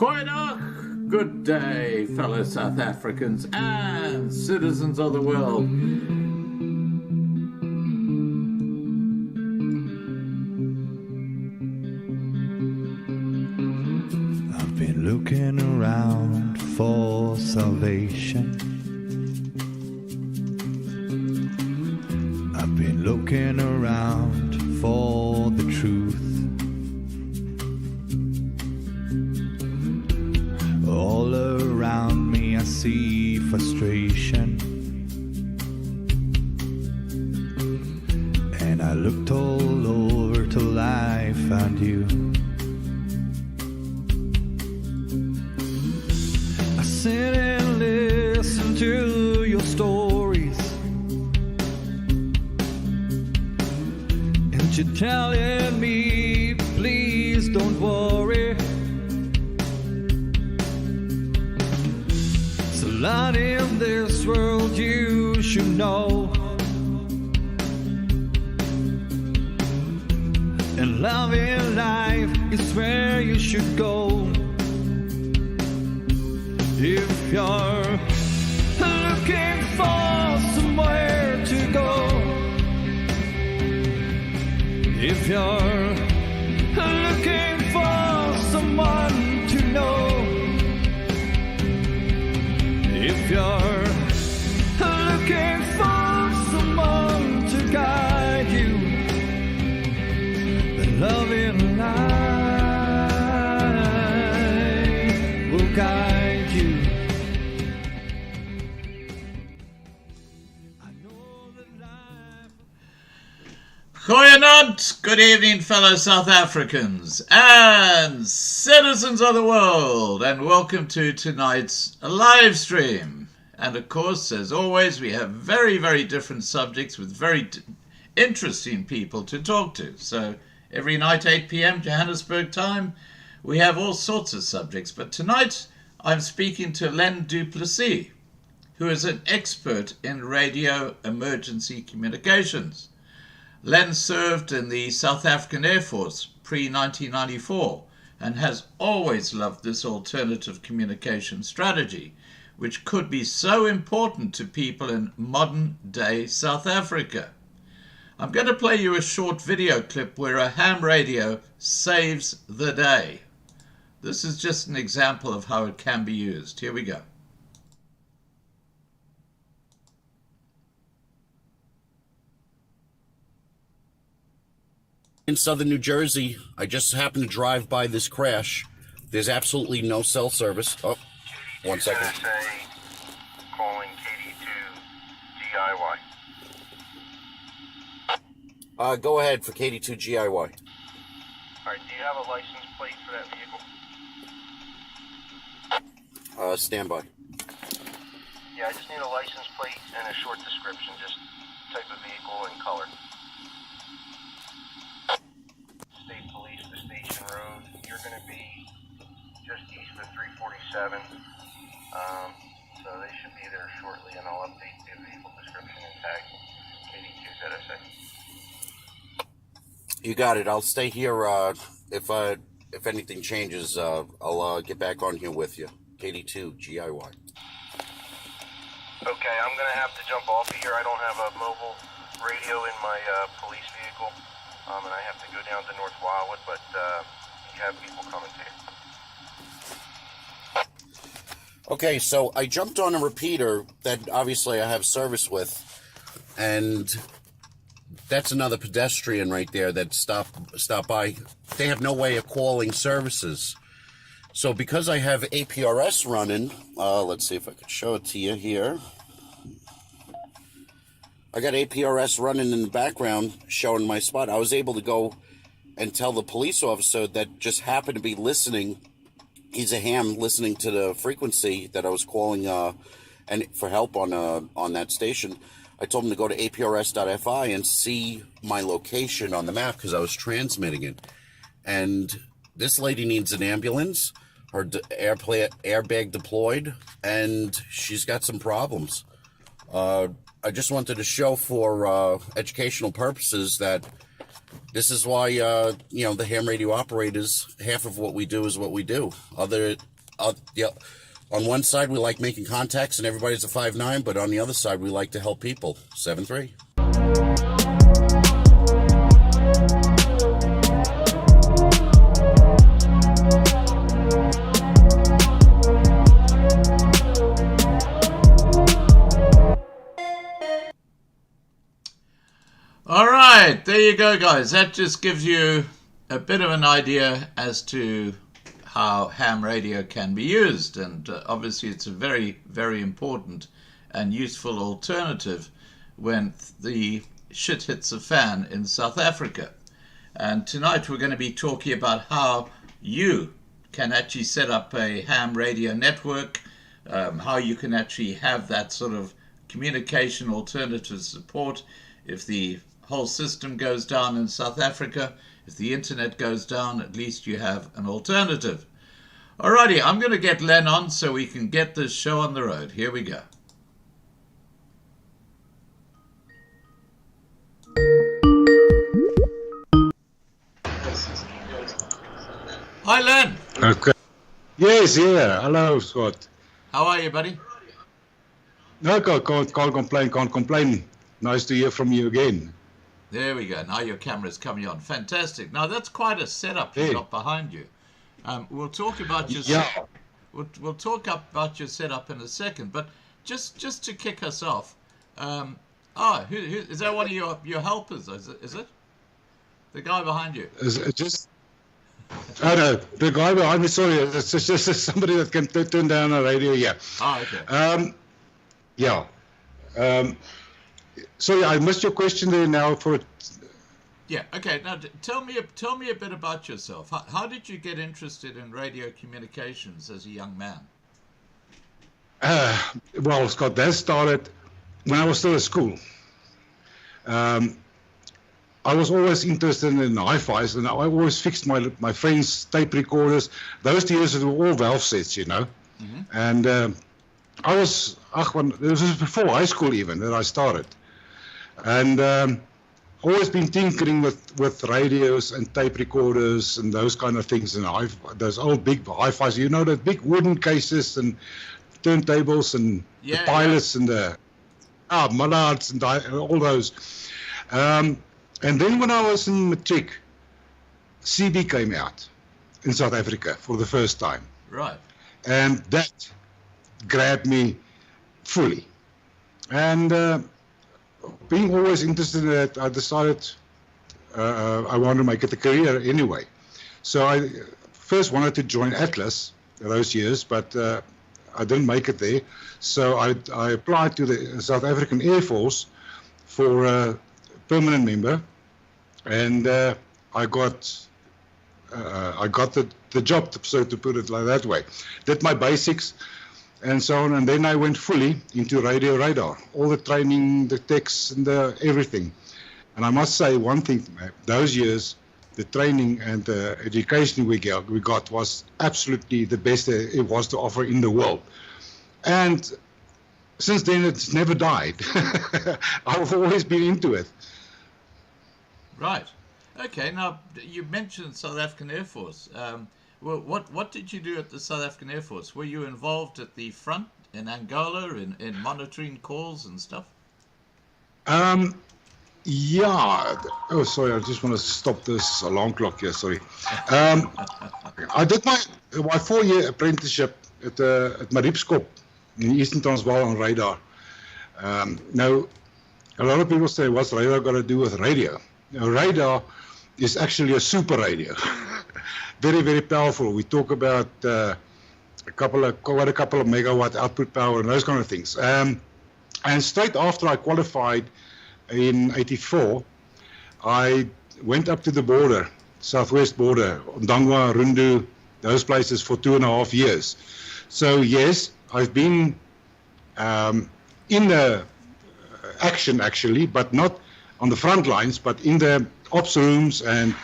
Goeiedag, good day, fellow South Africans and citizens of the world. I've been looking around for salvation. I've been looking around for the truth. All around me I see frustration, and I looked all over till I found you. I sit and listen to your stories, and you're telling me, please don't worry. There's a lot in this world you should know, and love in life is where you should go. If you're looking for somewhere to go, if you're looking for someone to know, if you're looking for someone to guide you, then love in life will guide you. Goeienaand, good evening, fellow South Africans and citizens of the world, and welcome to tonight's live stream. And of course, as always, we have very, very different subjects with very interesting people to talk to. So every night, 8 p.m. Johannesburg time, we have all sorts of subjects. But tonight, I'm speaking to Len du Plessis, who is an expert in radio emergency communications. Len served in the South African Air Force pre-1994 and has always loved this alternative communication strategy, which could be so important to people in modern-day South Africa. I'm going to play you a short video clip where a ham radio saves the day. This is just an example of how it can be used. Here we go. In southern New Jersey, I just happened to drive by this crash. There's absolutely no cell service. Oh, 1 second. Calling KD2 GIY. Go ahead for KD2 GIY. All right, do you have a license plate for that vehicle? Stand by. Yeah, I just need a license plate and a short description, just type of vehicle and color. State Police to Station Road. You're going to be just east of 347. So they should be there shortly, and I'll update the vehicle description and tag KD2 ZSA. You got it. I'll stay here. If anything changes, I'll get back on here with you. KD2 GIY. Okay, I'm going to have to jump off of here. I don't have a mobile radio in my police vehicle, and I have to go down to North Wildwood, but you have people coming to you. Okay, so I jumped on a repeater that obviously I have service with, and that's another pedestrian right there that stopped by. They have no way of calling services. So because I have APRS running, let's see if I could show it to you here. I got APRS running in the background showing my spot. I was able to go and tell the police officer that just happened to be listening. He's a ham listening to the frequency that I was calling and for help on that station. I told him to go to aprs.fi and see my location on the map because I was transmitting it. And this lady needs an ambulance, her airbag deployed, and she's got some problems. I just wanted to show for educational purposes that this is why, the ham radio operators, half of what we do is what we do. Yeah. On one side, we like making contacts and everybody's a 5'9", but on the other side, we like to help people. 7'3". All right, there you go, guys. That just gives you a bit of an idea as to how ham radio can be used. And obviously it's a very, very important and useful alternative when the shit hits the fan in South Africa. And tonight we're going to be talking about how you can actually set up a ham radio network, how you can actually have that sort of communication alternative support if the whole system goes down in South Africa. If the internet goes down, at least you have an alternative. Alrighty, I'm going to get Len on so we can get this show on the road. Here we go. Hi, Len. Okay. Yes, yeah. Hello, Scott. How are you, buddy? No, can't complain. Nice to hear from you again. There we go. Now your camera's coming on. Fantastic. Now that's quite a setup you've got behind you. We'll talk about your we'll talk about your setup in a second. But just to kick us off, who is that? One of your helpers? Is it the guy behind you? Is it just? Oh no, the guy behind me. Sorry, it's just somebody that can turn down a radio. Yeah. Oh, okay. Yeah. Sorry, I missed your question there now for it. Yeah, okay. Now tell me a bit about yourself. How did you get interested in radio communications as a young man? Well, Scott, that started when I was still at school. I was always interested in hi-fis, and I always fixed my friends' tape recorders. Those years they were all valve sets, you know. Mm-hmm. And I was, this was before high school even that I started. And always been tinkering with radios and tape recorders and those kind of things, and those old big hi-fis, you know, those big wooden cases and turntables and the pilots and the Mallards and all those. And then when I was in matric, CB came out in South Africa for the first time. Right. And that grabbed me fully. And being always interested in that, I decided I wanted to make it a career anyway. So I first wanted to join Atlas those years, but I didn't make it there. So I applied to the South African Air Force for a permanent member, and I got the job, so to put it like that way. Did my basics and so on, and then I went fully into radio radar, all the training, the techs, and everything. And I must say one thing, those years, the training and the education we got was absolutely the best it was to offer in the world. And since then, it's never died. I've always been into it. Right. Okay. Now you mentioned South African Air Force. Well, what did you do at the South African Air Force? Were you involved at the front in Angola in monitoring calls and stuff? Yeah. Oh, sorry. I just want to stop this alarm clock here. Sorry. I did my 4-year apprenticeship at Mariepskop in Eastern Transvaal on radar. Now, a lot of people say, what's radar got to do with radio? Now, radar is actually a super radio. Very, very powerful. We talk about quite a couple of megawatt output power and those kind of things. And straight after I qualified in '84, I went up to the border, southwest border, Ndangwa, Rundu, those places for 2.5 years. So yes, I've been in the action actually, but not on the front lines, but in the ops rooms and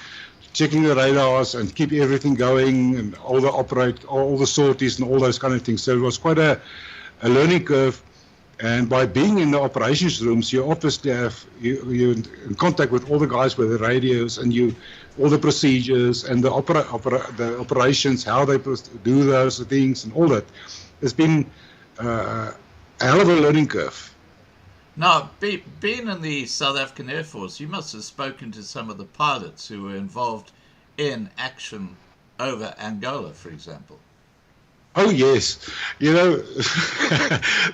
checking the radars and keep everything going and all the sorties and all those kind of things. So it was quite a learning curve And by being in the operations rooms, you obviously you're in contact with all the guys with the radios, and all the procedures and the operations, how they do those things and all that. It's been a hell of a learning curve. Now, being in the South African Air Force, you must have spoken to some of the pilots who were involved in action over Angola, for example. Oh, yes.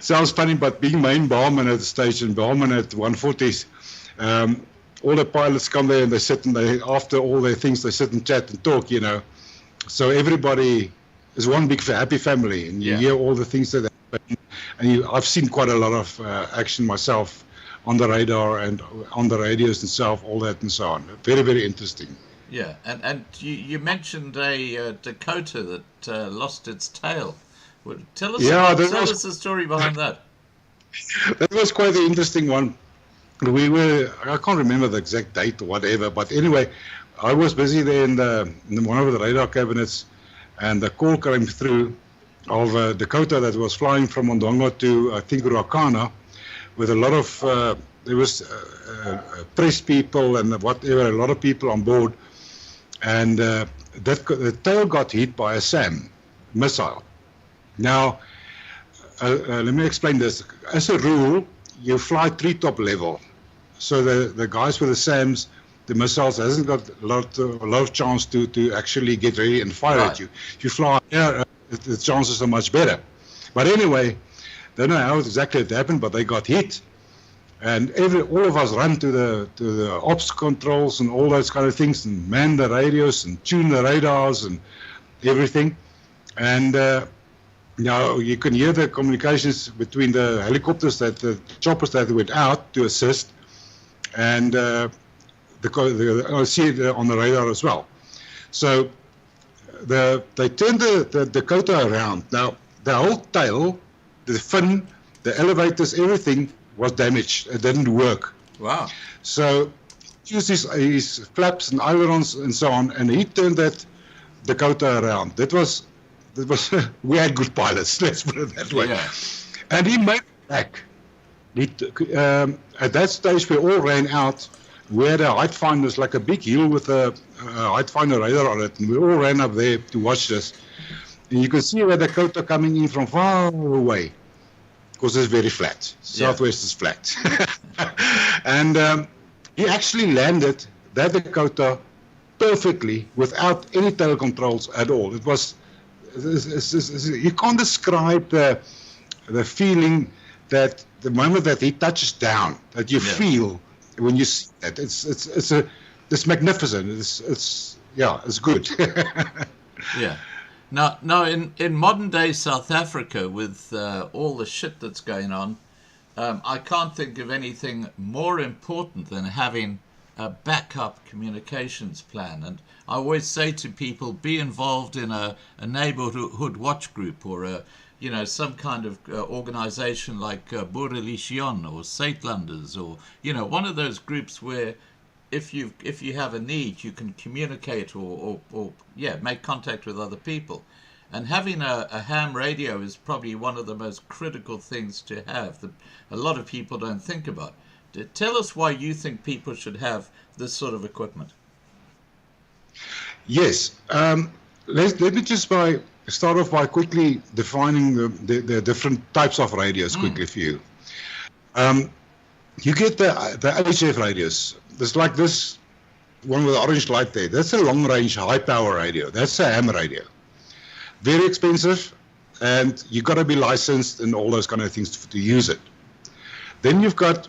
Sounds funny, but being main barman at the station, barman at 140s, all the pilots come there and they sit and after all their things, they sit and chat and talk, So everybody is one big happy family, and you hear all the things that happen. And I've seen quite a lot of action myself on the radar and on the radios themselves, all that and so on. Very, very interesting. Yeah, and you mentioned a Dakota that lost its tail. Tell us the story behind that. That was quite an interesting one. I can't remember the exact date or whatever, but anyway, I was busy there in one of the radar cabinets, and the call came through of a Dakota that was flying from Ondongo to, I think, Ruakana, with a lot of, there was press people and whatever, a lot of people on board. And the tail got hit by a SAM missile. Now, let me explain this. As a rule, you fly treetop level. So the guys with the SAMs, the missiles, hasn't got a lot of chance to actually get ready and fire at you. If you fly here, the chances are much better. But anyway, don't know how exactly it happened, but they got hit. And all of us ran to the ops controls and all those kind of things, and man the radios and tune the radars and everything. And now you can hear the communications between the helicopters, the choppers that went out to assist, and I see it on the radar as well. So they turned the Dakota around. Now the whole tail, the fin, the elevators, everything was damaged. It didn't work. Wow. So he used his flaps and ailerons and so on, and he turned that Dakota around. That was we had good pilots, let's put it that way. Yeah. And he made it back. At that stage, we all ran out. We had a height finder, like a big hill with a height finder radar on it, and we all ran up there to watch this. And you can see the Dakota coming in from far away, because it's very flat. Southwest is flat. And he actually landed that Dakota perfectly without any tail controls at all. It was, you can't describe the feeling that the moment that he touches down, that you feel when you see that. It's magnificent. It's good. Yeah. Now, in modern day South Africa, with all the shit that's going on, I can't think of anything more important than having a backup communications plan. And I always say to people, be involved in a neighborhood watch group, or some kind of organization like Boereligion or Saitlanders, or one of those groups where if you have a need, you can communicate or make contact with other people. And having a ham radio is probably one of the most critical things to have that a lot of people don't think about. Tell us why you think people should have this sort of equipment. Yes. Let me just start off by quickly defining the different types of radios quickly for you. You get the HF radios. There's like this one with the orange light there. That's a long-range, high-power radio. That's a ham radio. Very expensive, and you got to be licensed and all those kind of things to use it. Then you've got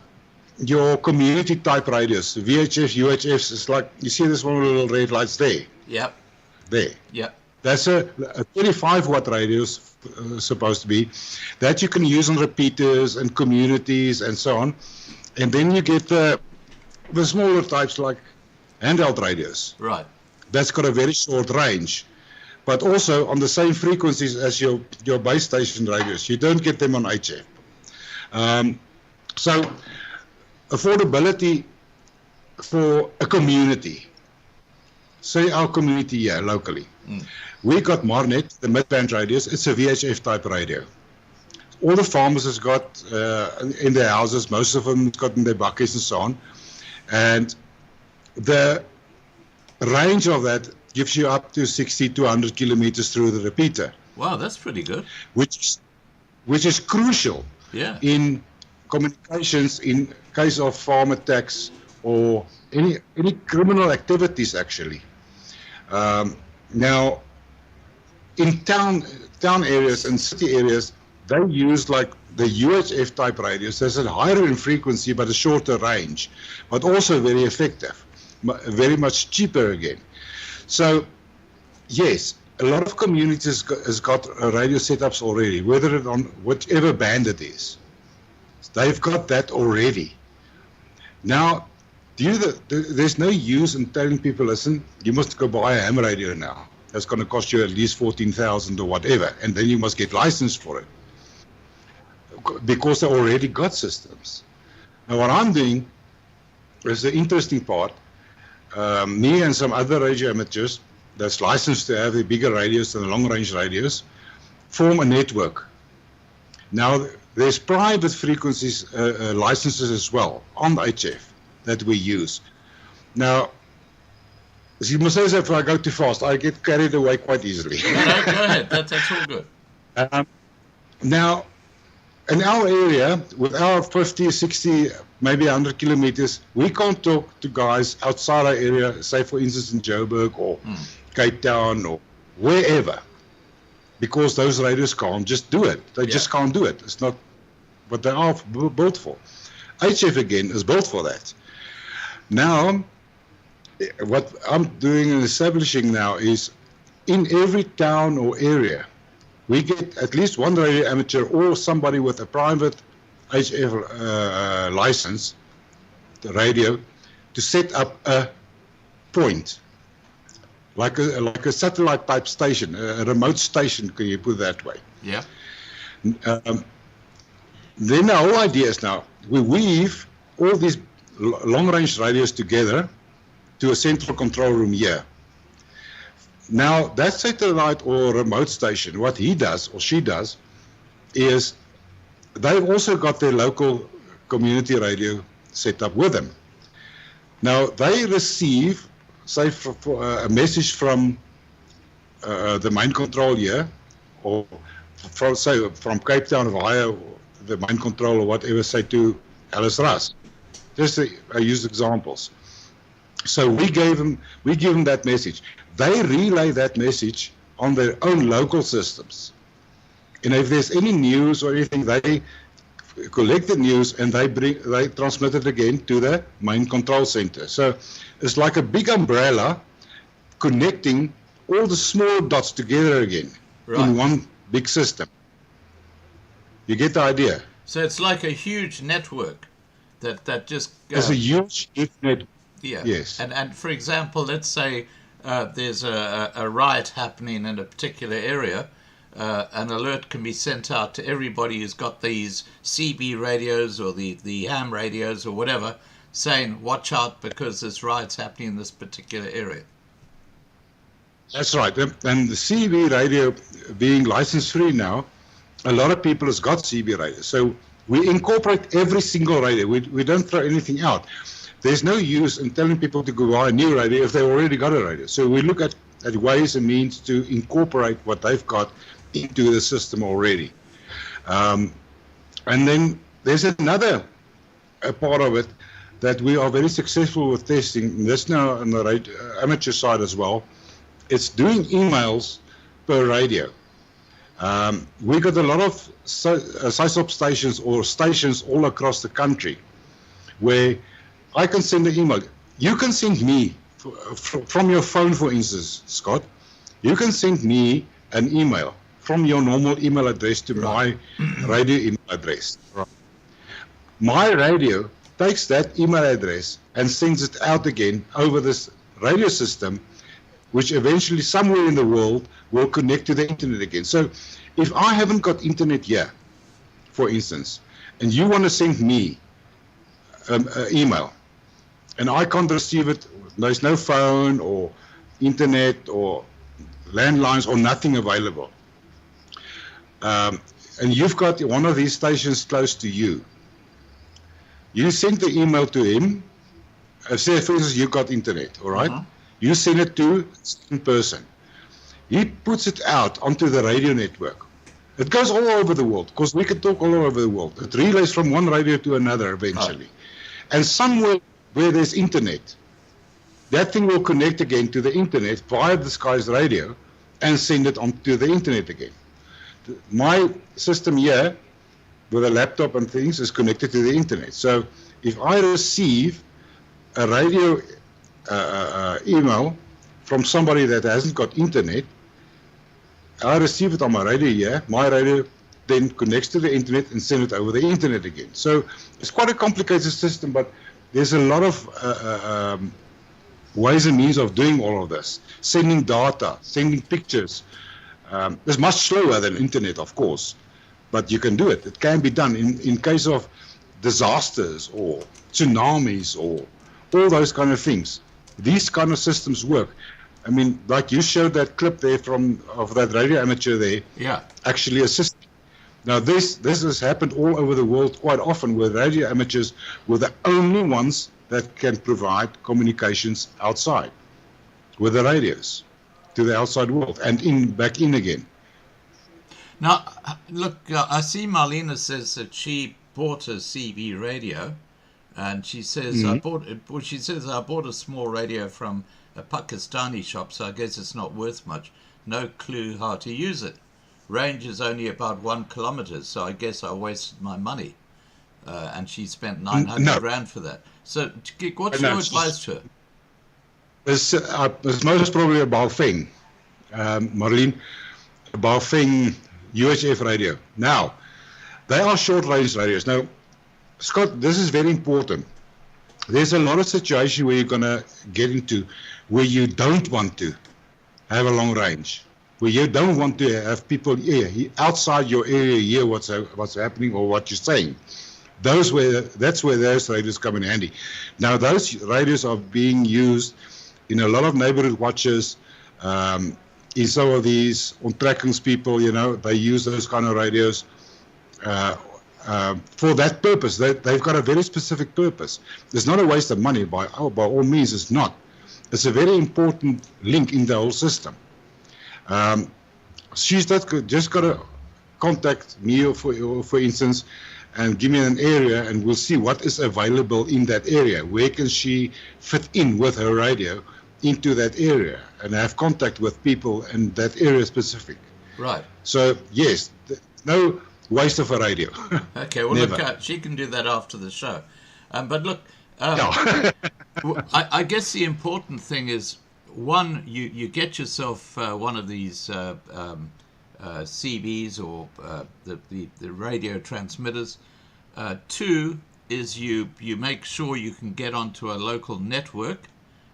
your community-type radios, VHF, UHFs. It's like, you see this one with little red lights there? Yep. There. Yep. That's a 25-watt radio, supposed to be, that you can use on repeaters and communities and so on. And then you get the smaller types like handheld radios. Right. That's got a very short range, but also on the same frequencies as your base station radios. You don't get them on HF. So affordability for a community, say our community here locally. We got Marnet, the mid-band radios. It's a VHF type radio. all the farmers has got in their houses, most of them got in their buckets and so on. And the range of that gives you up to 60 to 100 kilometers through the repeater. Wow, that's pretty good. Which is crucial in communications in case of farm attacks or any criminal activities, actually. Now, in town areas and city areas, they use like the UHF type radios. There's a higher in frequency but a shorter range, but also very effective, very much cheaper again. So, yes, a lot of communities has got radio setups already, whether it on whichever band it is. They've got that already. Now, there's no use in telling people, listen, you must go buy a ham radio now. That's going to cost you at least 14,000 or whatever, and then you must get licensed for it, because they already got systems. Now, what I'm doing is the interesting part. Me and some other radio amateurs that's licensed to have the bigger radios than the long-range radios form a network. Now, there's private frequencies licenses as well on the HF that we use. Now, as you must say, if I go too fast, I get carried away quite easily. No, go ahead. That's all good. Now, in our area, with our 50, 60, maybe 100 kilometers, we can't talk to guys outside our area, say for instance in Joburg or Cape Town or wherever, because those radios can't just do it. They just can't do it. It's not what they are built for. HF again is built for that. Now, what I'm doing and establishing now is in every town or area, we get at least one radio amateur or somebody with a private HF license, the radio, to set up a point, like a satellite type station, a remote station, can you put it that way? Yeah. Then the whole idea is now, we weave all these long-range radios together to a central control room here. Now, that satellite or remote station, what he does or she does, is they've also got their local community radio set up with them. Now, they receive, say, a message from the main control here, or from, say, from Cape Town via the main control or whatever, say, to Alice Russ. Just I use examples. So we give them that message. They relay that message on their own local systems. And if there's any news or anything, they collect the news and they transmit it again to the main control center. So it's like a big umbrella connecting all the small dots together again in one big system. You get the idea? So it's like a huge network that just... It's a huge network. Yeah. Yes. And for example, let's say there's a riot happening in a particular area, an alert can be sent out to everybody who's got these CB radios or the ham radios or whatever, saying, watch out because there's riots happening in this particular area. That's right. And the CB radio being license free now, a lot of people has got CB radio. So we incorporate every single radio. We don't throw anything out. There's no use in telling people to go buy a new radio if they've already got a radio. So we look at ways and means to incorporate what they've got into the system already. And then there's another part of it that we are very successful with testing. This now on the amateur side as well. It's doing emails per radio. We got a lot of SISOP stations or stations all across the country where I can send an email. You can send me, from your phone for instance, Scott, you can send me an email from your normal email address to my radio email address. Right. My radio takes that email address and sends it out again over this radio system, which eventually somewhere in the world will connect to the internet again. So if I haven't got internet here, for instance, and you want to send me an email, and I can't receive it, there's no phone or internet or landlines or nothing available. and you've got one of these stations close to you. You send the email to him. Say, for instance, you got internet, all right? You send it to a person. He puts it out onto the radio network. It goes all over the world, because we can talk all over the world. It relays from one radio to another eventually. And somewhere where there's internet, that thing will connect again to the internet via the Sky's radio and send it onto the internet again. My system here, with a laptop and things, is connected to the internet. So if I receive a radio email from somebody that hasn't got internet, I receive it on my radio here. My radio then connects to the internet and send it over the internet again. So it's quite a complicated system, but there's a lot of ways and means of doing all of this. Sending data, sending pictures. It's much slower than internet, of course, but you can do it. It can be done in case of disasters or tsunamis or all those kind of things. These kind of systems work. I mean, like you showed that clip there of that radio amateur there. Yeah. Actually assisting. Now this has happened all over the world quite often, where radio amateurs were the only ones that can provide communications outside with the radios to the outside world and back in again. Now, look, I see Marlena says that she bought a CB radio, and she says I bought a small radio from a Pakistani shop, so I guess it's not worth much. No clue how to use it. Range is only about 1 kilometer, so I guess I wasted my money. And she spent 900 rand for that. So what's your advice to her? It's most probably a Baofeng, Marlene, a Baofeng UHF radio. Now, they are short-range radios. Now, Scott, this is very important. There's a lot of situations where you're going to get into where you don't want to have a long range, where you don't want to have people outside your area hear what's happening or what you're saying. That's where those radios come in handy. Now, those radios are being used in a lot of neighborhood watches, in some of these on-trackings people, they use those kind of radios for that purpose. They've got a very specific purpose. It's not a waste of money, by all means, it's not. It's a very important link in the whole system. She's just got to contact me, for instance, and give me an area, and we'll see what is available in that area. Where can she fit in with her radio into that area and have contact with people in that area specific? Right. So, yes, no waste of a radio. Okay, well, look, she can do that after the show. But look, I guess the important thing is, one, you get yourself one of these CBs or the radio transmitters. Two is you make sure you can get onto a local network,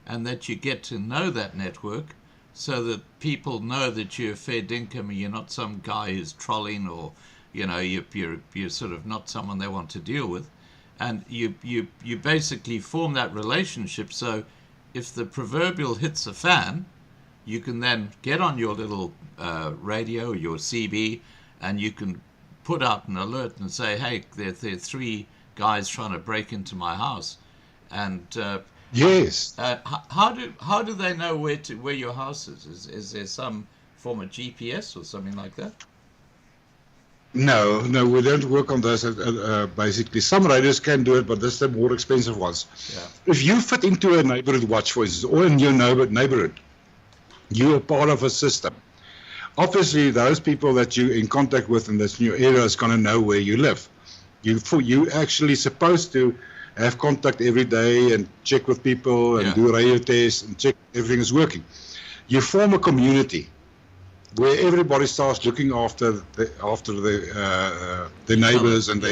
and that you get to know that network, so that people know that you're fair dinkum and you're not some guy who's trolling, or you're sort of not someone they want to deal with. And you basically form that relationship, so if the proverbial hits a fan, you can then get on your little radio, your CB, and you can put out an alert and say, hey, there are 3 guys trying to break into my house. And yes. How do they know where your house is? Is there some form of GPS or something like that? No, we don't work on those. Basically, some radios can do it, but that's the more expensive ones. Yeah. If you fit into a neighborhood watch, for instance, or in your neighborhood, you are part of a system. Obviously, those people that you're in contact with in this new area is going to know where you live. You actually supposed to have contact every day and check with people and do radio tests and check everything is working. You form a community where everybody starts looking after the neighbors and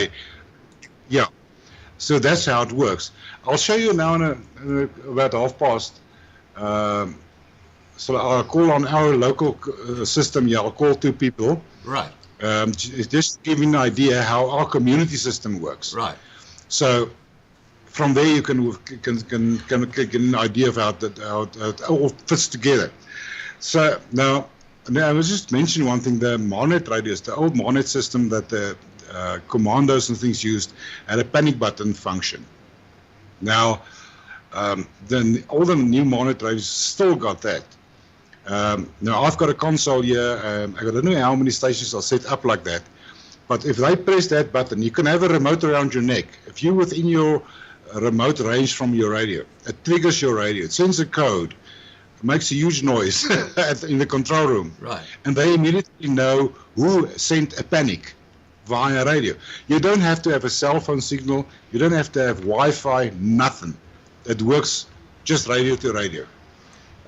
so that's how it works. I'll show you now in about past. So I'll call on our local system. I'll call 2 people. Right. Just to give you an idea how our community system works. Right. So from there you can get an idea of how it all fits together. So now I was just mentioning one thing, the Marnet radios, the old Marnet system that the commandos and things used had a panic button function. Now, then all the new Marnet radios still got that. Now I've got a console here, I don't know how many stations are set up like that, but if they press that button, you can have a remote around your neck. If you're within your remote range from your radio, it triggers your radio, it sends a code, it makes a huge noise in the control room. Right. And they immediately know who sent a panic via radio. You don't have to have a cell phone signal, you don't have to have Wi-Fi, nothing. It works just radio to radio.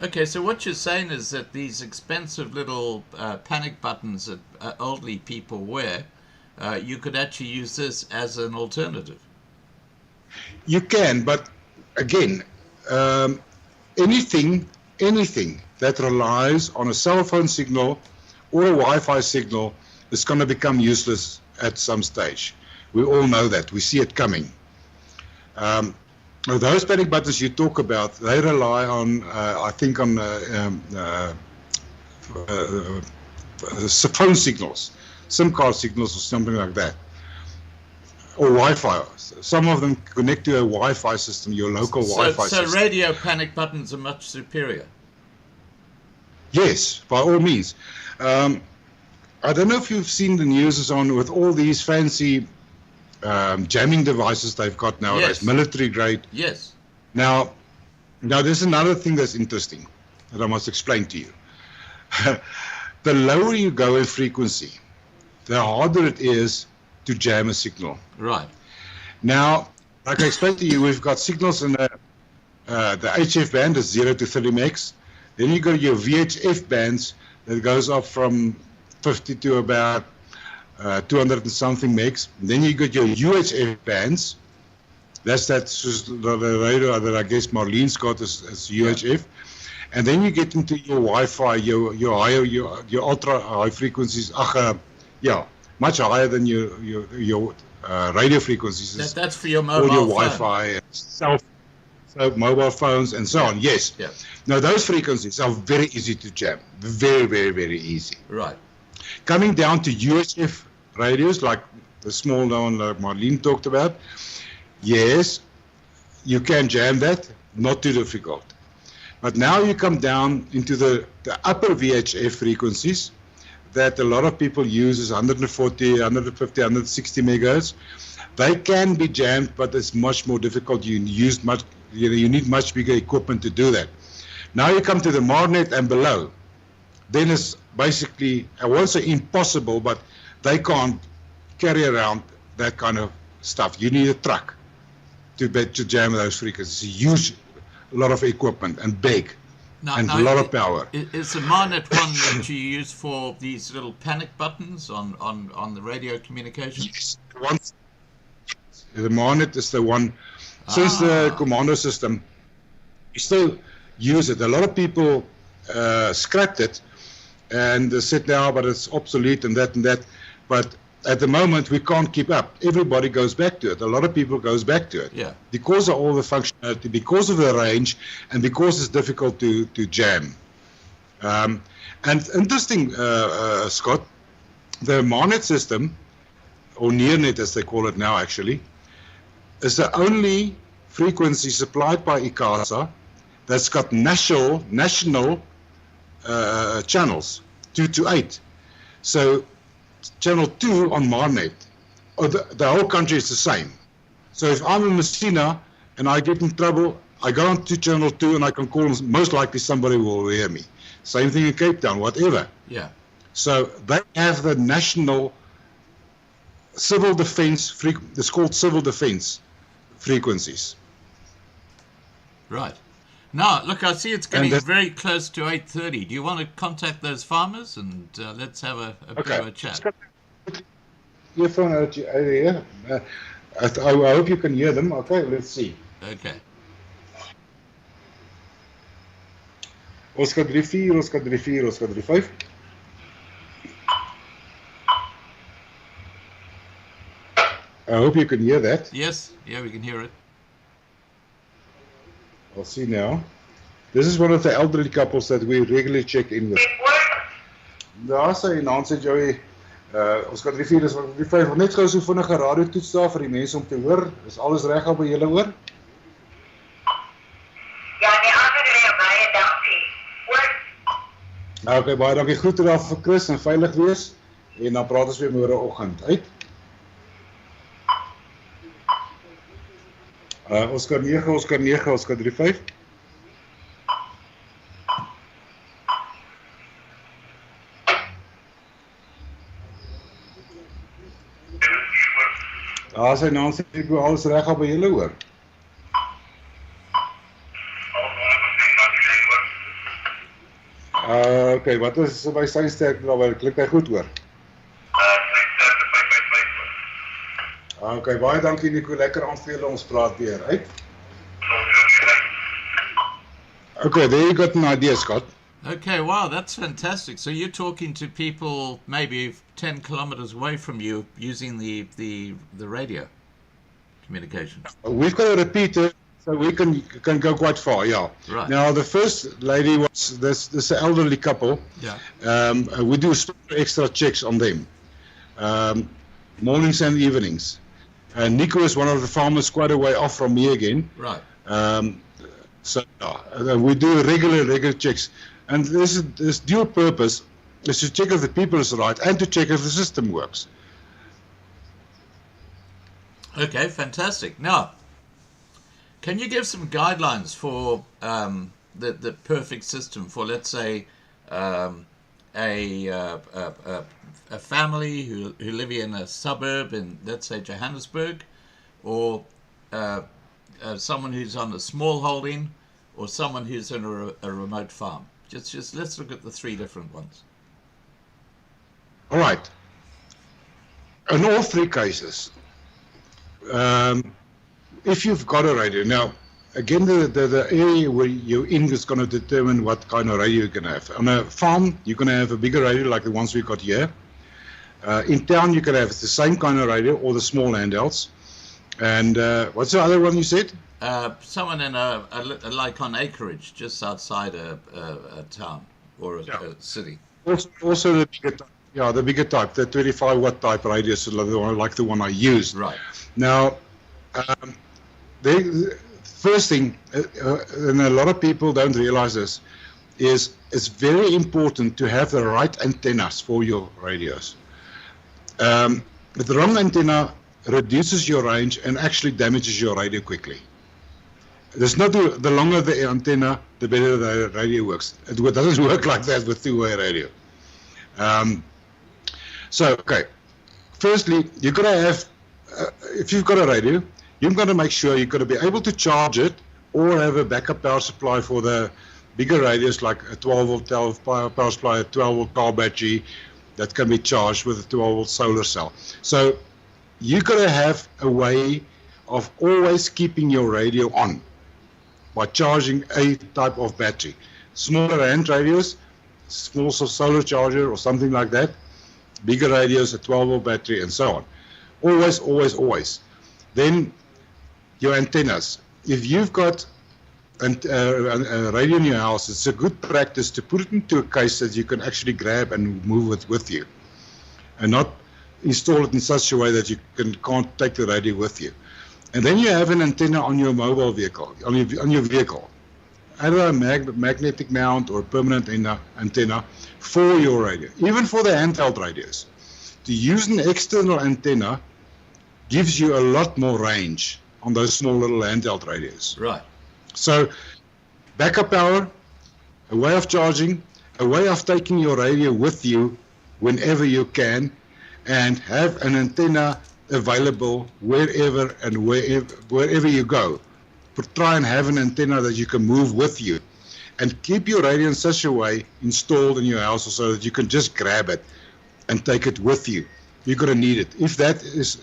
Okay, so what you're saying is that these expensive little panic buttons that elderly people wear, you could actually use this as an alternative. You can, but again, anything that relies on a cell phone signal or a Wi-Fi signal is going to become useless at some stage. We all know that. We see it coming. Those panic buttons you talk about, they rely on, I think, on phone signals, SIM card signals or something like that, or Wi-Fi. Some of them connect to a Wi-Fi system, your local Wi-Fi system. So radio panic buttons are much superior? Yes, by all means. I don't know if you've seen the news on with all these fancy jamming devices they've got nowadays, Yes. military grade. Yes. Now there's another thing that's interesting that I must explain to you. The lower you go in frequency, the harder it is to jam a signal. Right. Now, like I explained to you, we've got signals in the HF band, is 0 to 30 megs. Then you got your VHF bands that goes up from 50 to about 200 and something megs. Then you got your UHF bands. That's the radio that I guess Marlene's got as UHF. And then you get into your Wi-Fi, your higher, your ultra high frequencies. Much higher than your radio frequencies. That's for your mobile all your phone. Wi-Fi, so mobile phones and so on. Yes. Yeah. Now those frequencies are very easy to jam. Very, very, very easy. Right. Coming down to UHF radios, like the small one like Marlene talked about, yes, you can jam that, not too difficult. But now you come down into the upper VHF frequencies that a lot of people use is 140, 150, 160 megahertz. They can be jammed, but it's much more difficult. You need much bigger equipment to do that. Now you come to the Marnet and below. Then it's basically, I won't say impossible, but they can't carry around that kind of stuff. You need a truck to jam those frequencies. It's a lot of equipment and big and a lot of power. Is the Marnet one that you use for these little panic buttons on the radio communication? Yes, the Marnet is the one. Since the commando system, we still use it. A lot of people scrapped it and said now, but it's obsolete and that. But at the moment, we can't keep up. Everybody goes back to it. A lot of people goes back to it. Yeah. Because of all the functionality, because of the range, and because it's difficult to jam. And interesting, Scott, the Marnet system, or NearNet as they call it now actually, is the only frequency supplied by ICASA that's got national channels, 2 to 8. So channel 2 on Marnet, the whole country is the same. So if I'm in Messina and I get in trouble, I go on to channel 2 and I can call, most likely somebody will hear me. Same thing in Cape Town, whatever. Yeah. So they have the national civil defense, it's called civil defense frequencies. Right. Now, look, I see it's getting very close to 8:30. Do you want to contact those farmers and let's have a bit of a chat? Your phone out here. I hope you can hear them. Okay, let's see. Okay. Ons gaat 3-4, ons gaat 3-4, ons gaat 3-5. I hope you can hear that. Yes, yeah, we can hear it. I'll see now. This is one of the elderly couples that we regularly check in with. Daar sê Nancy Joey, ons kan 3-4 is 3-5 net gou so vinnige radiotoets daar vir die mense om te hoor. Is alles reg al by julle hoor? Ja, die ander weer baie dankie. Hoor. Okay, baie dankie. Groete daar vir Chris en veilig wees. En dan praat ons weer môreoggend uit. Oscar 9, Oscar 9, Oscar 3-5. Daar sê Nancy, ek wil alles reg al by julle hoor. Okay, wat is by sy sterkte daar? Klink hy goed hoor? Okay, baie dankie Nico, lekker aanveel, ons praat weer uit. Okay, there you got an idea, Scott. Okay, wow, that's fantastic. So you're talking to people maybe 10 kilometers away from you using the radio communication. We've got a repeater, so we can go quite far, yeah. Right. Now, the first lady was this elderly couple. Yeah. We do extra checks on them, mornings and evenings. And Nico is one of the farmers quite a way off from me again. Right. So we do regular checks. And this dual purpose is to check if the people is right and to check if the system works. Okay, fantastic. Now, can you give some guidelines for the perfect system for, let's say, a family who live in a suburb in, let's say, Johannesburg, or someone who's on a small holding, or someone who's in a remote farm? Just let's look at the three different ones. All right. In all three cases, if you've got a radio, now again, the area where you're in is going to determine what kind of radio you're going to have. On a farm, you're going to have a bigger radio like the ones we got here. In town, you can have the same kind of radio or the small handhelds. And what's the other one you said? Someone in like on acreage, just outside a town or a city. Also the bigger type. Yeah, the bigger type, the 25 watt type radius, like the one I used. Right. Now, the first thing, and a lot of people don't realize this, is it's very important to have the right antennas for your radios. The wrong antenna reduces your range and actually damages your radio quickly. There's not the longer the antenna, the better the radio works. It doesn't work like that with two-way radio. So, okay. Firstly, you've got to have, if you've got a radio, you've got to make sure you've got to be able to charge it or have a backup power supply for the bigger radios, like a 12-volt power supply, a 12-volt car battery that can be charged with a 12-volt solar cell. So you've got to have a way of always keeping your radio on by charging a type of battery. Smaller hand radios, small solar charger or something like that. Bigger radios, a 12-volt battery, and so on. Always, always, always. Then your antennas. If you've got a radio in your house, it's a good practice to put it into a case that you can actually grab and move it with you, and not install it in such a way that you can't take the radio with you. And then you have an antenna on your mobile vehicle, on your vehicle. Either a magnetic mount or a permanent antenna for your radio, even for the handheld radios. To use an external antenna gives you a lot more range on those small little handheld radios. Right. So, backup power, a way of charging, a way of taking your radio with you whenever you can, and have an antenna available wherever and wherever you go. Try and have an antenna that you can move with you, and keep your radio in such a way installed in your house so that you can just grab it and take it with you. You're going to need it. If that is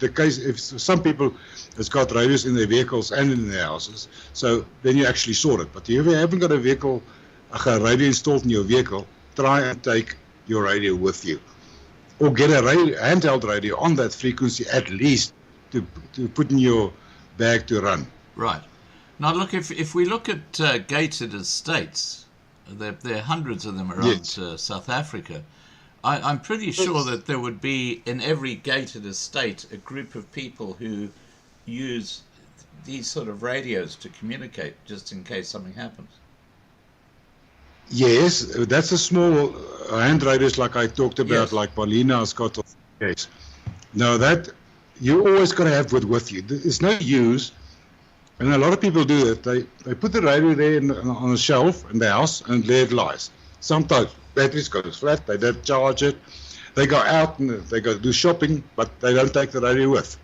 the case, if some people has got radios in their vehicles and in their houses, so then you actually sort it. But if you haven't got a radio installed in your vehicle, try and take your radio with you, or get a handheld radio on that frequency at least to put in your bag to run. Right. Now, look, if we look at gated estates, There are hundreds of them around Yes. South Africa. I'm pretty sure that there would be in every gated estate a group of people who use these sort of radios to communicate just in case something happens. Yes, that's a small hand radios like I talked about, Yes. like Paulina's got. Yes. Now that you always got to have with you. It's no use, and a lot of people do that. They put the radio there on a shelf in the house and there it lies. Sometimes batteries go flat, they don't charge it. They go out and they go do shopping, but they don't take the radio with.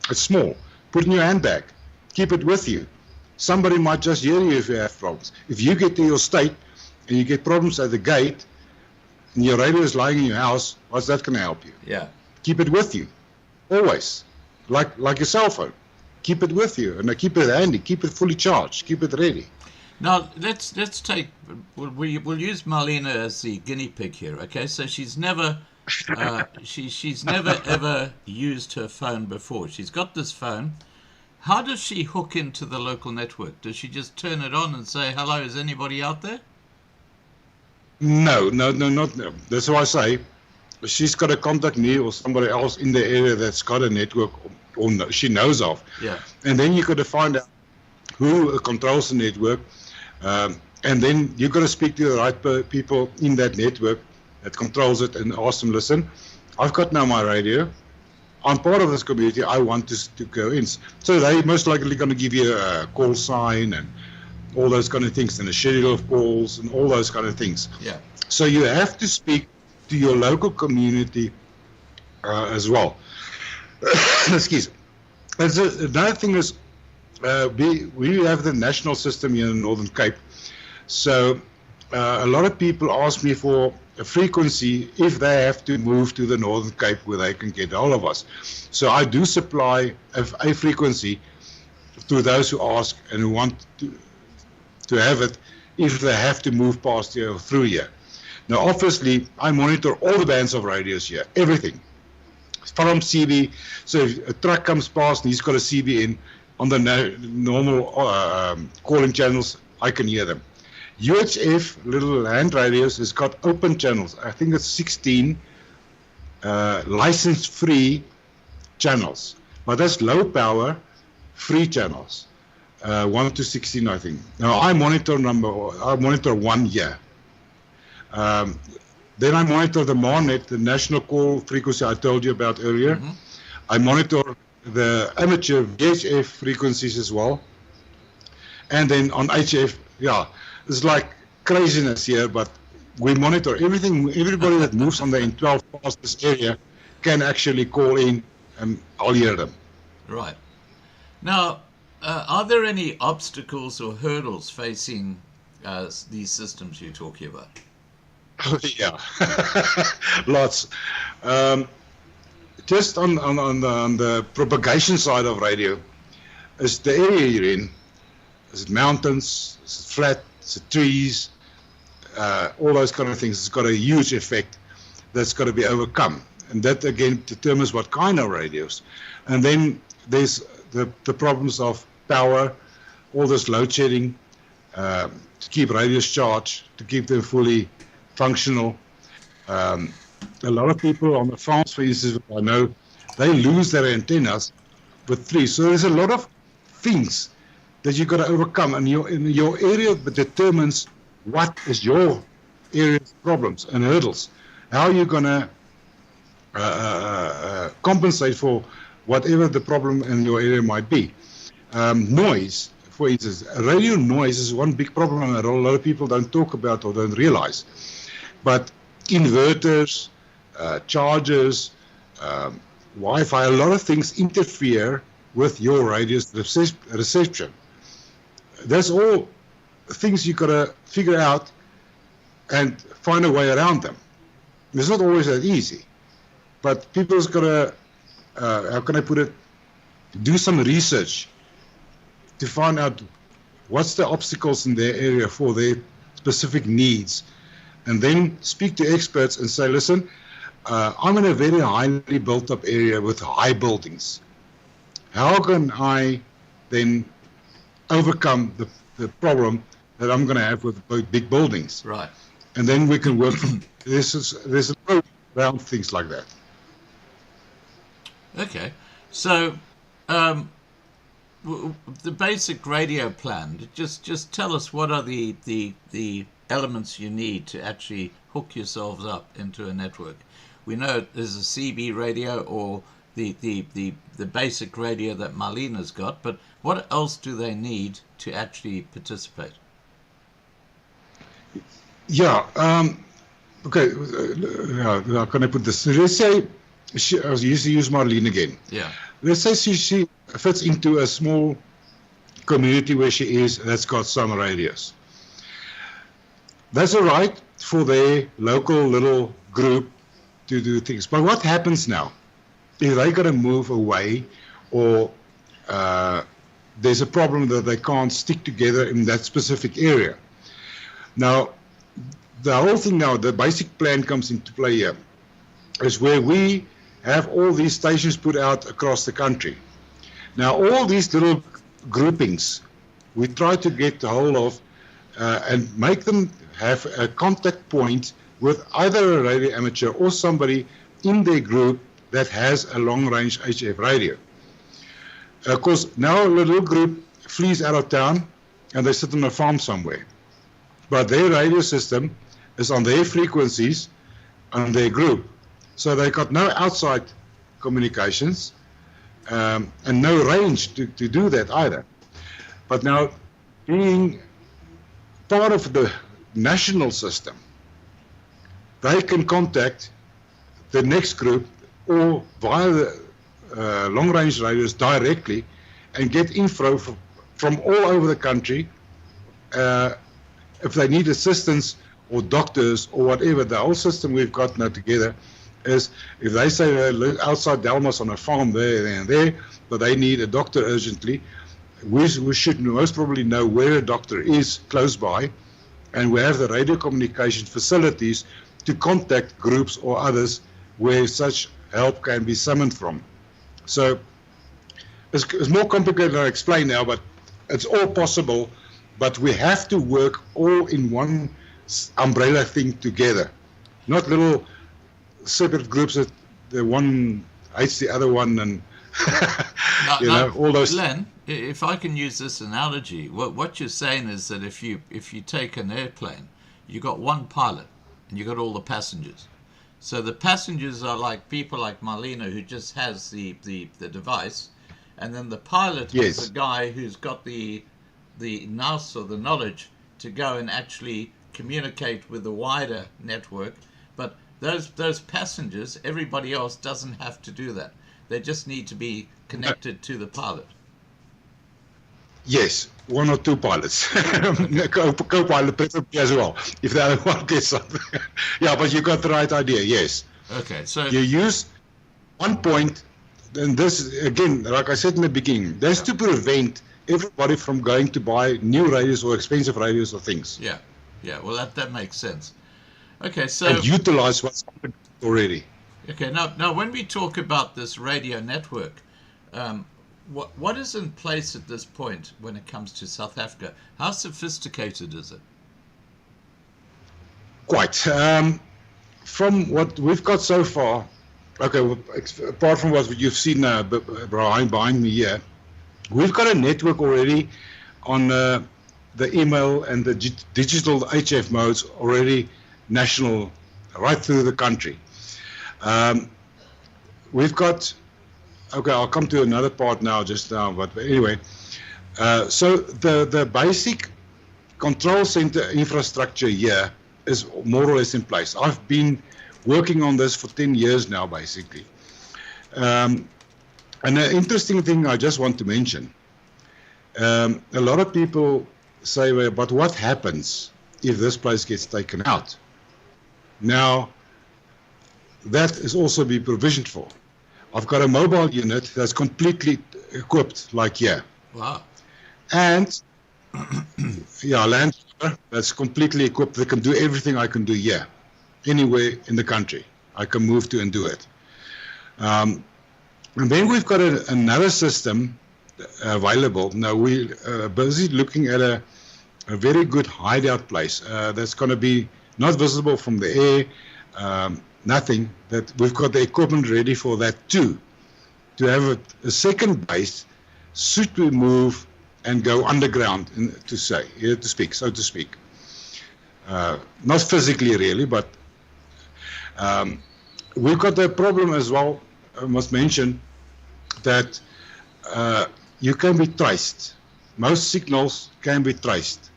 It's small. Put it in your handbag. Keep it with you. Somebody might just hear you if you have problems. If you get to your state and you get problems at the gate and your radio is lying in your house, what's that going to help you? Yeah. Keep it with you. Always. Like your cell phone. Keep it with you. And keep it handy. Keep it fully charged. Keep it ready. Now let's take we'll use Marlena as the guinea pig here. Okay, so she's never she's never ever used her phone before. She's got this phone. How does she hook into the local network? Does she just turn it on and say, "Hello, is anybody out there?" No. That's why I say she's got to contact me or somebody else in the area that's got a network or she knows of. Yeah. And then you got to find out who controls the network. And then you got to speak to the right people in that network that controls it and ask them, listen, I've got now my radio. I'm part of this community. I want to go in. So they most likely going to give you a call sign and all those kind of things and a schedule of calls and all those kind of things. Yeah. So you have to speak to your local community as well. Excuse me. Another thing is we have the national system here in Northern Cape. So a lot of people ask me for a frequency if they have to move to the Northern Cape where they can get all of us. So I do supply a frequency to those who ask and who want to have it if they have to move past here or through here. Now obviously I monitor all the bands of radios here, everything. From CB, so if a truck comes past and he's got a CB in on the normal calling channels, I can hear them. UHF, little hand radios, has got open channels. I think it's 16 license-free channels. But that's low power, free channels. 1 to 16, I think. Now I monitor 1 year. Then I monitor the MARNET, the national call frequency I told you about earlier. Mm-hmm. I monitor the amateur VHF frequencies as well. And then on HF, yeah, it's like craziness here, but we monitor everything. Everybody that moves on the N12 past this area can actually call in and I'll hear them. Right. Now, are there any obstacles or hurdles facing these systems you're talking about? Yeah, lots. Just on the propagation side of radio, is the area you're in. Is it mountains? Is it flat? Is it trees? All those kind of things. It's got a huge effect that's got to be overcome. And that again determines what kind of radios. And then there's the problems of power, all this load shedding, to keep radios charged, to keep them fully functional. A lot of people on the farms, for instance, I know, they lose their antennas with trees. So there's a lot of things that you've got to overcome, and your area determines what is your area's problems and hurdles. How are you going to compensate for whatever the problem in your area might be? Noise, for instance, radio noise is one big problem that a lot of people don't talk about or don't realize. But inverters, chargers, Wi-Fi, a lot of things interfere with your radio's reception. That's all things you got to figure out and find a way around them. It's not always that easy, but people's got to, how can I put it, do some research to find out what's the obstacles in their area for their specific needs, and then speak to experts and say, listen, I'm in a very highly built up area with high buildings. How can I then overcome the problem that I'm going to have with big buildings. Right. And then we can work from, there's a road around things like that. Okay. So, the basic radio plan, just tell us what are the elements you need to actually hook yourselves up into a network. We know there's a CB radio or the basic radio that Marlena's got, but what else do they need to actually participate? Yeah. Okay. How can I put this? So let's say I was used to use Marlene again. Yeah. Let's say she fits into a small community where she is that's got some radios. That's all right for their local little group to do things. But what happens now? If they got to move away or there's a problem that they can't stick together in that specific area. Now, the whole thing now, the basic plan comes into play here, is where we have all these stations put out across the country. Now, all these little groupings, we try to get a hold of and make them have a contact point with either a radio amateur or somebody in their group that has a long-range HF radio. Of course, now a little group flees out of town and they sit on a farm somewhere. But their radio system is on their frequencies, on their group. So they got no outside communications and no range to do that either. But now, being part of the national system, they can contact the next group or via the long-range radios directly and get info from all over the country. If they need assistance or doctors or whatever, the whole system we've got now together is if they say they're outside Delmas on a farm there and there, but they need a doctor urgently, we should most probably know where a doctor is close by, and we have the radio communication facilities to contact groups or others where such help can be summoned from. So it's more complicated than I explain now, but it's all possible, but we have to work all in one umbrella thing together, not little separate groups that the one hates the other one and all those. Len, if I can use this analogy, what you're saying is that if you take an airplane, you got one pilot and you got all the passengers. So the passengers are like people like Marlena who just has the device, and then the pilot is the guy who's got the nous or the knowledge to go and actually communicate with the wider network. But those passengers, everybody else doesn't have to do that. They just need to be connected to the pilot. Yes, one or two pilots. Co-pilot preferably as well, if the other one gets something. Yeah, but you got the right idea, yes. Okay, so you use one point, and this, again, like I said in the beginning, that's to prevent everybody from going to buy new radios or expensive radios or things. Yeah, well, that makes sense. Okay, so... And utilize what's already. Okay, now when we talk about this radio network, what is in place at this point when it comes to South Africa? How sophisticated is it? Quite. From what we've got so far, okay, apart from what you've seen behind me here, we've got a network already on the email and the digital HF modes already national, right through the country. We've got, okay, I'll come to another part just now, but anyway. So the basic control center infrastructure here is more or less in place. I've been working on this for 10 years now, basically. And an interesting thing I just want to mention, a lot of people say, well, but what happens if this place gets taken out? Now, that is also be provisioned for. I've got a mobile unit that's completely equipped like here. Wow. And, yeah, Land that's completely equipped that can do everything I can do here, anywhere in the country. I can move to and do it. And then we've got another system available. Now we're busy looking at a very good hideout place that's going to be not visible from the air, nothing. That we've got the equipment ready for that too. To have a second base, should we move and go underground, to speak, so to speak. Not physically really, but we've got the problem as well, I must mention, that you can be traced. Most signals can be traced.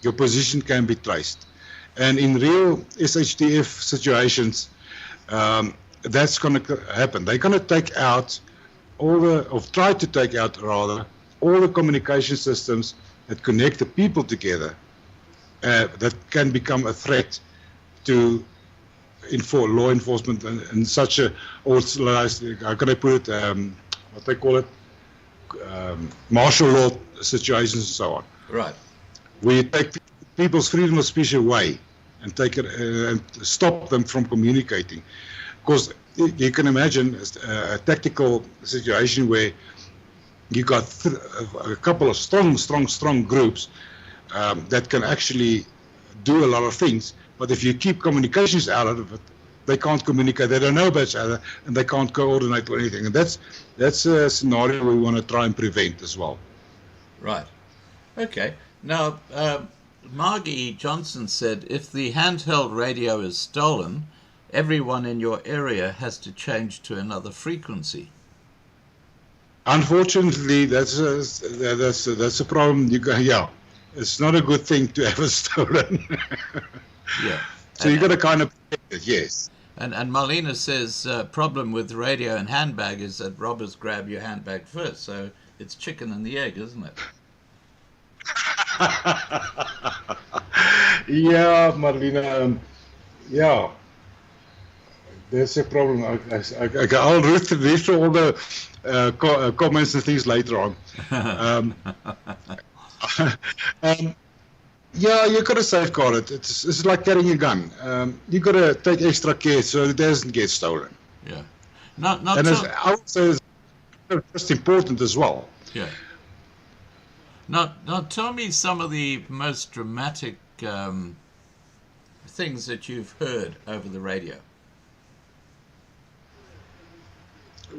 Your position can be traced. And in real SHTF situations, that's going to happen. They're going to take out try to take out rather, all the communication systems that connect the people together that can become a threat to law enforcement in such a, or how can I put it, what they call it, martial law situations and so on. Right. We take people's freedom of speech away and take it and stop them from communicating. Because you can imagine a tactical situation where you got a couple of strong groups that can actually do a lot of things. But if you keep communications out of it, they can't communicate. They don't know about each other, and they can't coordinate or anything. And that's a scenario we want to try and prevent as well. Right. Okay. Now, Margie Johnson said, if the handheld radio is stolen, everyone in your area has to change to another frequency. Unfortunately, that's a problem. It's not a good thing to have it stolen. Yeah. So you got to kind of protect it, yes. And Marlena says problem with radio and handbag is that robbers grab your handbag first. So it's chicken and the egg, isn't it? Yeah, Marlena. Yeah. There's a problem. I'll read through all the comments and things later on. Yeah, you got to safeguard it. It's like carrying a gun. You got to take extra care so it doesn't get stolen. Yeah. And I would say it's just important as well. Yeah. Now tell me some of the most dramatic things that you've heard over the radio.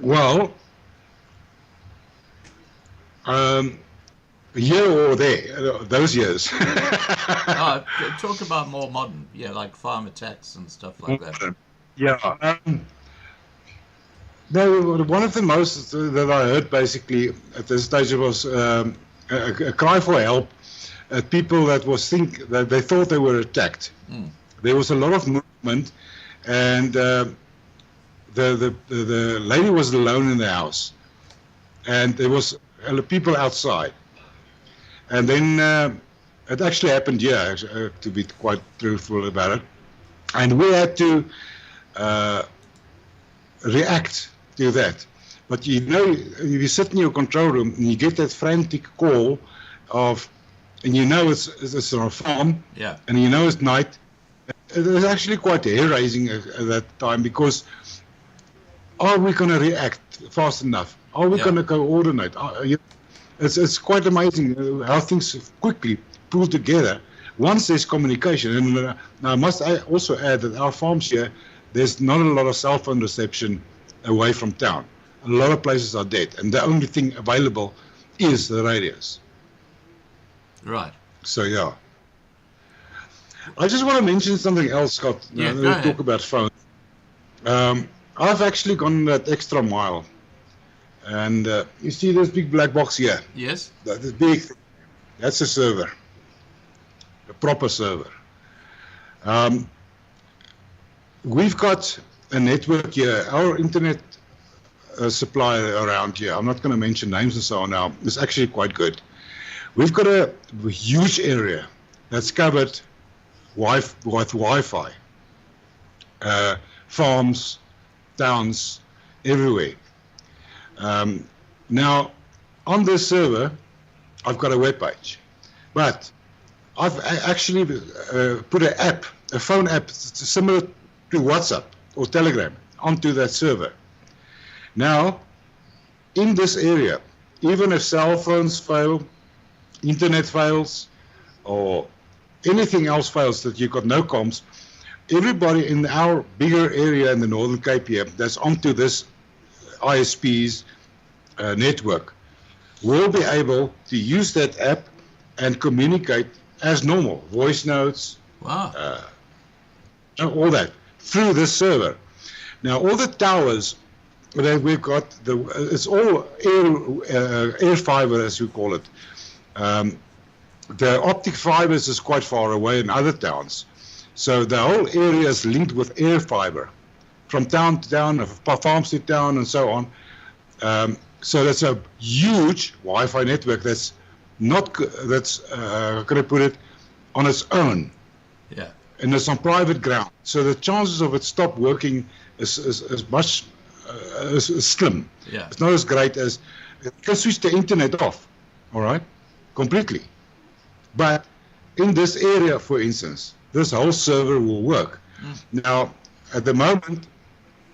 Well, here or there, those years. Talk about more modern, like farm attacks and stuff like that. Yeah. No, one of the most that I heard basically at this stage was a cry for help at people that they thought they were attacked. Mm. There was a lot of movement, and the lady was alone in the house, and there was people outside. And then it actually happened here, to be quite truthful about it. And we had to react to that. But if you sit in your control room and you get that frantic call and it's on a farm, yeah, and it's night, it was actually quite hair-raising at that time, because are we going to react fast enough? Are we going to coordinate? It's quite amazing how things quickly pull together once there's communication. And now I must also add that our farms here, there's not a lot of cell phone reception away from town. A lot of places are dead, and the only thing available is the radios. Right. So, yeah. I just want to mention something else, Scott. Yeah, we talk about phones. I've actually gone that extra mile. And you see this big black box here? Yes. This big thing. That's a server. A proper server. We've got a network here. Our internet supply around here, I'm not going to mention names and so on now, is actually quite good. We've got a huge area that's covered with Wi-Fi. Farms, towns, everywhere. Now, on this server, I've got a web page, but I've actually put an app, a phone app similar to WhatsApp or Telegram, onto that server. Now, in this area, even if cell phones fail, internet fails, or anything else fails that you've got no comms, everybody in our bigger area in the Northern Cape here that's onto this ISP's network will be able to use that app and communicate as normal, voice notes, Wow. all that, through this server. Now, all the towers that we've got, it's all air fiber, as we call it. The optic fibers is quite far away in other towns. So the whole area is linked with air fiber from town to town, farms to town, and so on. So that's a huge Wi-Fi network that's not, going to put it on its own. Yeah. And it's on private ground. So the chances of it stop working is much is slim. Yeah. It's not as great as, you can switch the internet off, all right, completely. But in this area, for instance, this whole server will work. Now, at the moment,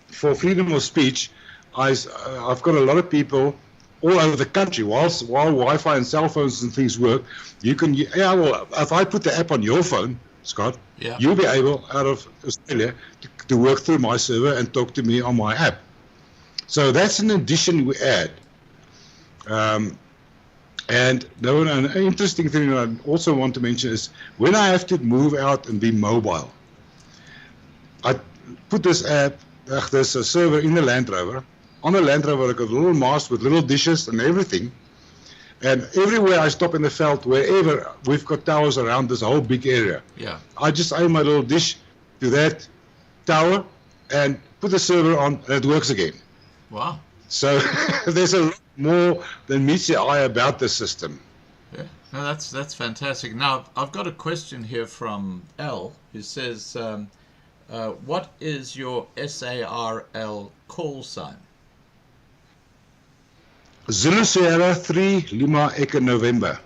for freedom of speech, I've got a lot of people all over the country. While Wi-Fi and cell phones and things work, you can, well, if I put the app on your phone, Scott, Yeah. you'll be able, out of Australia, to work through my server and talk to me on my app. So that's an addition we add. And an interesting thing that I also want to mention is when I have to move out and be mobile, I put this app, there's a server in the Land Rover. On the Land Rover, I've got a little mast with little dishes and everything. And everywhere I stop in the veld, wherever we've got towers around this whole big area, Yeah. I just aim my little dish to that tower and put the server on, and it works again. Wow. So there's a lot more than meets the eye about the system. Yeah. No, that's fantastic. Now, I've got a question here from L, who says, what is your SARL call sign? Zulu Sierra 3 Lima Echo November.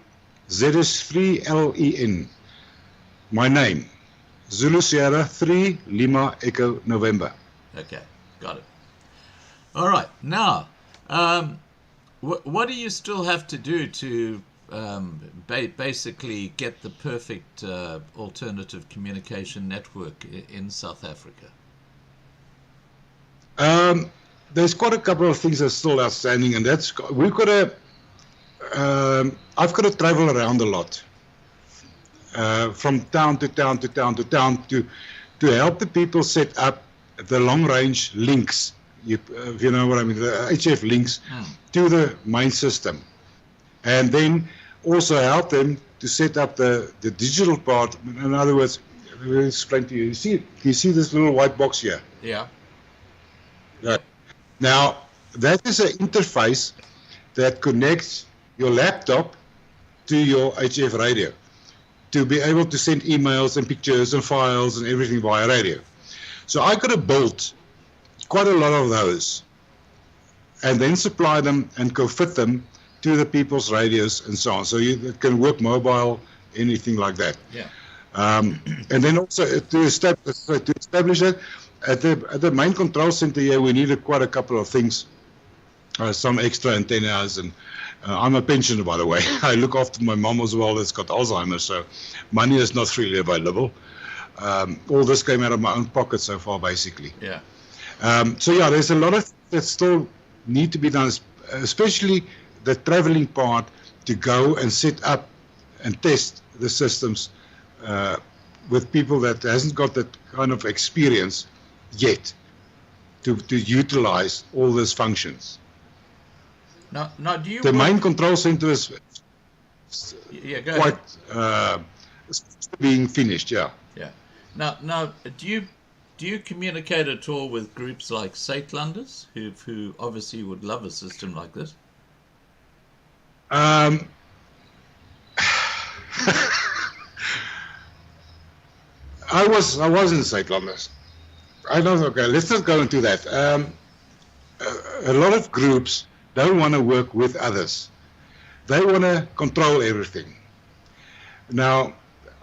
Z is 3 LEN. My name. Zulu Sierra 3 Lima Echo November. Okay, got it. All right. Now, what do you still have to do to basically get the perfect alternative communication network in South Africa? There's quite a couple of things that's still outstanding, and that's we've got to. I've got to travel around a lot, from town to town to town to town to help the people set up the long-range links. If you know what I mean, the HF links to the main system, and then also help them to set up the digital part. In other words, let me explain to you. You see this little white box here? Yeah. Yeah. Now, that is an interface that connects your laptop to your HF radio to be able to send emails and pictures and files and everything via radio. So I got to build quite a lot of those and then supply them and go fit them to the people's radios and so on. So it can work mobile, anything like that. Yeah. And then also to establish it, at the main control center here, we needed quite a couple of things, some extra antennas, and I'm a pensioner, by the way. I look after my mom as well that's got Alzheimer's, so money is not freely available. All this came out of my own pocket so far, basically. Yeah. So yeah, there's a lot of that still need to be done, especially the traveling part to go and set up and test the systems with people that hasn't got that kind of experience yet to utilize all those functions. Now do you The main control center is yeah, go ahead. quite being finished, yeah. Yeah. Now do you communicate at all with groups like Saatlanders who obviously would love a system like this? I was in Saatlanders. I don't know. Okay, let's not go into that. A lot of groups don't want to work with others. They want to control everything. Now,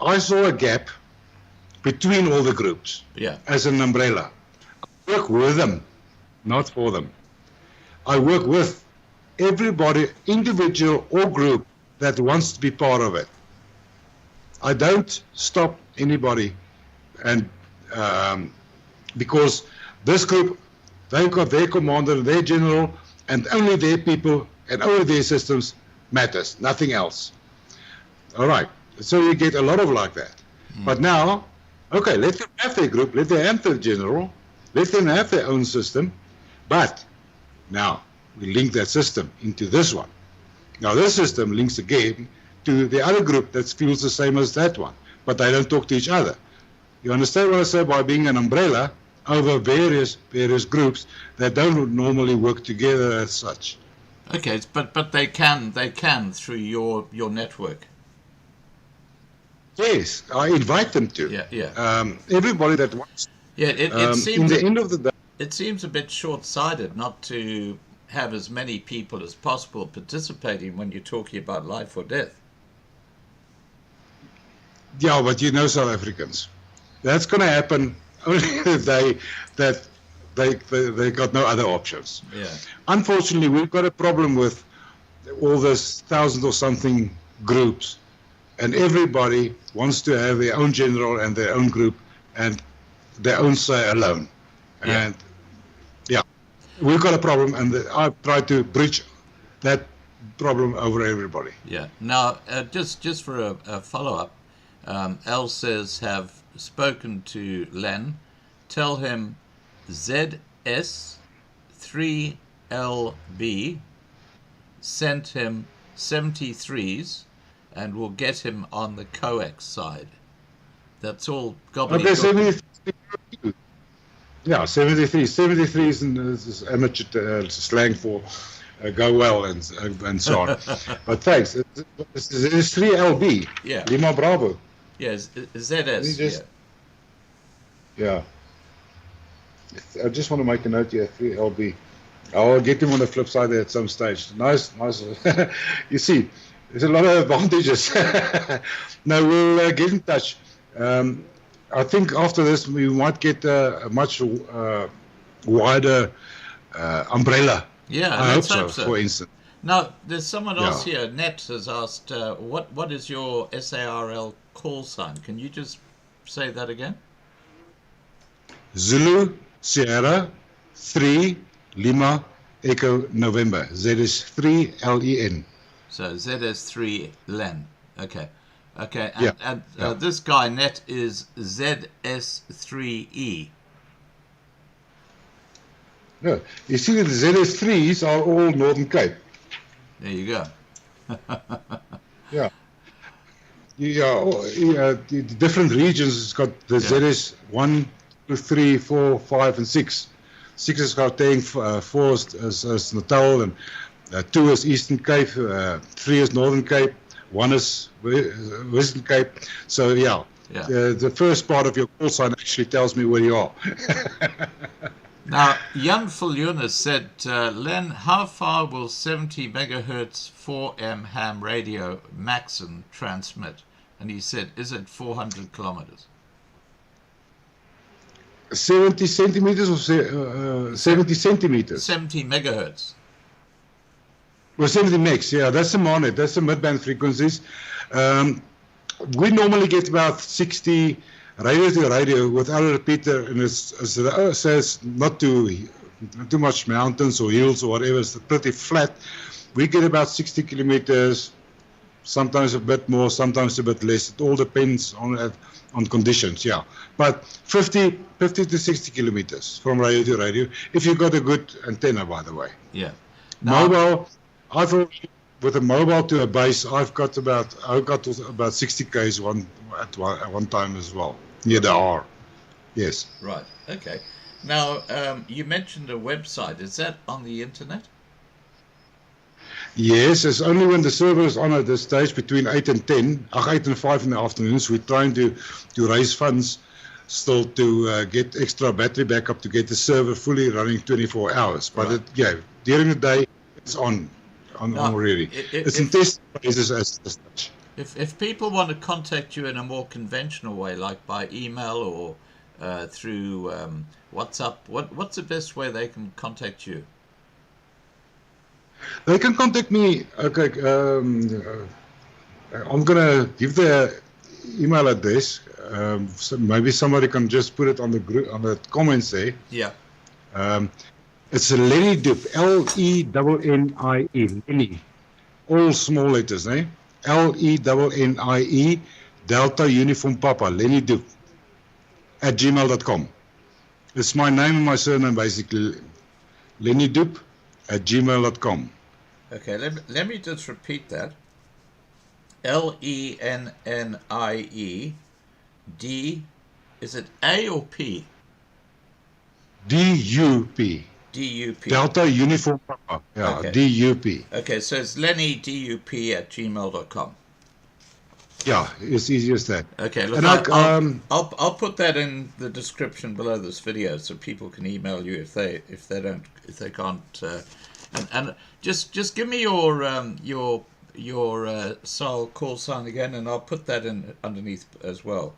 I saw a gap between all the groups as an umbrella. I work with them, not for them. I work with everybody, individual or group, that wants to be part of it. I don't stop anybody, and because this group, they've got their commander, their general, and only their people and only their systems matters, nothing else. All right, so you get a lot of like that. But now, okay, let them have their group, let them have their general, let them have their own system, but now we link that system into this one. Now this system links again to the other group that feels the same as that one, but they don't talk to each other. You understand what I say by being an umbrella over various groups that don't normally work together as such. Okay, but they can through your network. Yes, I invite them to. Yeah. Everybody that wants. Yeah, it In seems the end of the day, it seems a bit short-sighted not to have as many people as possible participating when you're talking about life or death. yeah, but you know South Africans. That's going to happen only the day that they got no other options. Yeah. Unfortunately, we've got a problem with all this 1,000 or something groups, and everybody wants to have their own general and their own group and their own say alone. Yeah. And yeah, we've got a problem, and I've tried to bridge that problem over everybody. Yeah. Now, just for a follow-up, L says, have spoken to Len. Tell him ZS3LB sent him 73s and will get him on the coax side. That's all gobbledygook. Okay, 73. Yeah, 73. 73 is amateur slang for go well and so on. But thanks. It's 3LB. Yeah. Lima Bravo. Yes, ZS. Just- Yeah. I just want to make a note here, 3LB. I'll get him on the flip side there at some stage. Nice. You see, there's a lot of advantages. No, we'll get in touch. I think after this we might get a much wider umbrella. Yeah, I hope let's so, for instance. Now, there's someone else Yeah. here. Net has asked, what is your SARL call sign? Can you just say that again? Zulu Sierra 3 Lima Echo November. Z is 3 LEN. So ZS3 Len. Okay. And, Yeah, and yeah. this guy Net is ZS3E. No, you see the ZS3s are all Northern Cape. There you go. Yeah. The different regions has got the ZS 1, 2, 3, 4, 5, and 6. 6 is Gauteng, 4 is Natal, and 2 is Eastern Cape, 3 is Northern Cape, 1 is Western Cape. So Yeah. the first part of your call sign actually tells me where you are. Now, Jan Viljoen said, Len, how far will 70 megahertz 4M ham radio Maxon transmit? And he said, is it 400 kilometers? 70 centimeters or 70 centimeters? 70 megahertz. Well, 70 megs, yeah, that's the monet, that's the mid-band frequencies. We normally get about 60 radio to radio without a repeater, and it says not too much mountains or hills or whatever, it's pretty flat. We get about 60 kilometers, sometimes a bit more, sometimes a bit less. It all depends on conditions, yeah. But 50 to 60 kilometers from radio to radio, if you've got a good antenna, by the way. Yeah. Now, Mobile, with a mobile to a base, I've got about 60 k's at one time as well, near the R. Yes. right. Okay. Now, you mentioned a website. Is that on the internet? Yes, it's only when the server is on at this stage between 8 and 8 and 5 in the afternoons. We're trying to raise funds still to get extra battery backup to get the server fully running 24 hours. But Right. during the day, it's on Now, already. It's in if, test phases as such. if people want to contact you in a more conventional way, like by email or through WhatsApp, what's the best way they can contact you? They can contact me. Okay, I'm gonna give the email address. So maybe somebody can just put it on the group, on the comments there. Yeah. It's a Lenny Dup, Lennie, Lenny, all small letters, eh? Lennie, Delta Uniform Papa, Lenny Dup, @gmail.com. It's my name and my surname, basically. Lenny Dup @gmail.com. Okay, let me just repeat that. Lennie D, is it A or P? DUP. DUP. Delta Uniform Papa. Yeah, Okay. DUP. Okay, so it's lennydup@gmail.com. Yeah, it's easy as that. Okay, look, And I'll put that in the description below this video so people can email you if they can't. And just give me your SARL call sign again, and I'll put that in underneath as well.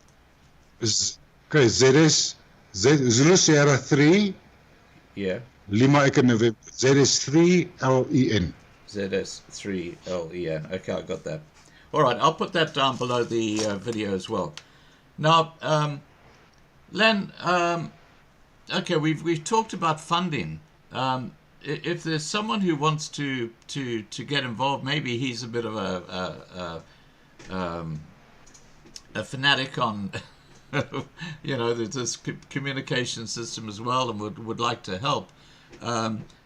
Okay, ZS Zulu Sierra 3 Yeah. Lima Echo November. ZS3 LEN. ZS3LEN. Okay, I got that. All right, I'll put that down below the video as well. Now, Len, okay, we've talked about funding. If there's someone who wants to get involved, maybe he's a bit of a fanatic on, there's this communication system as well, and would like to help.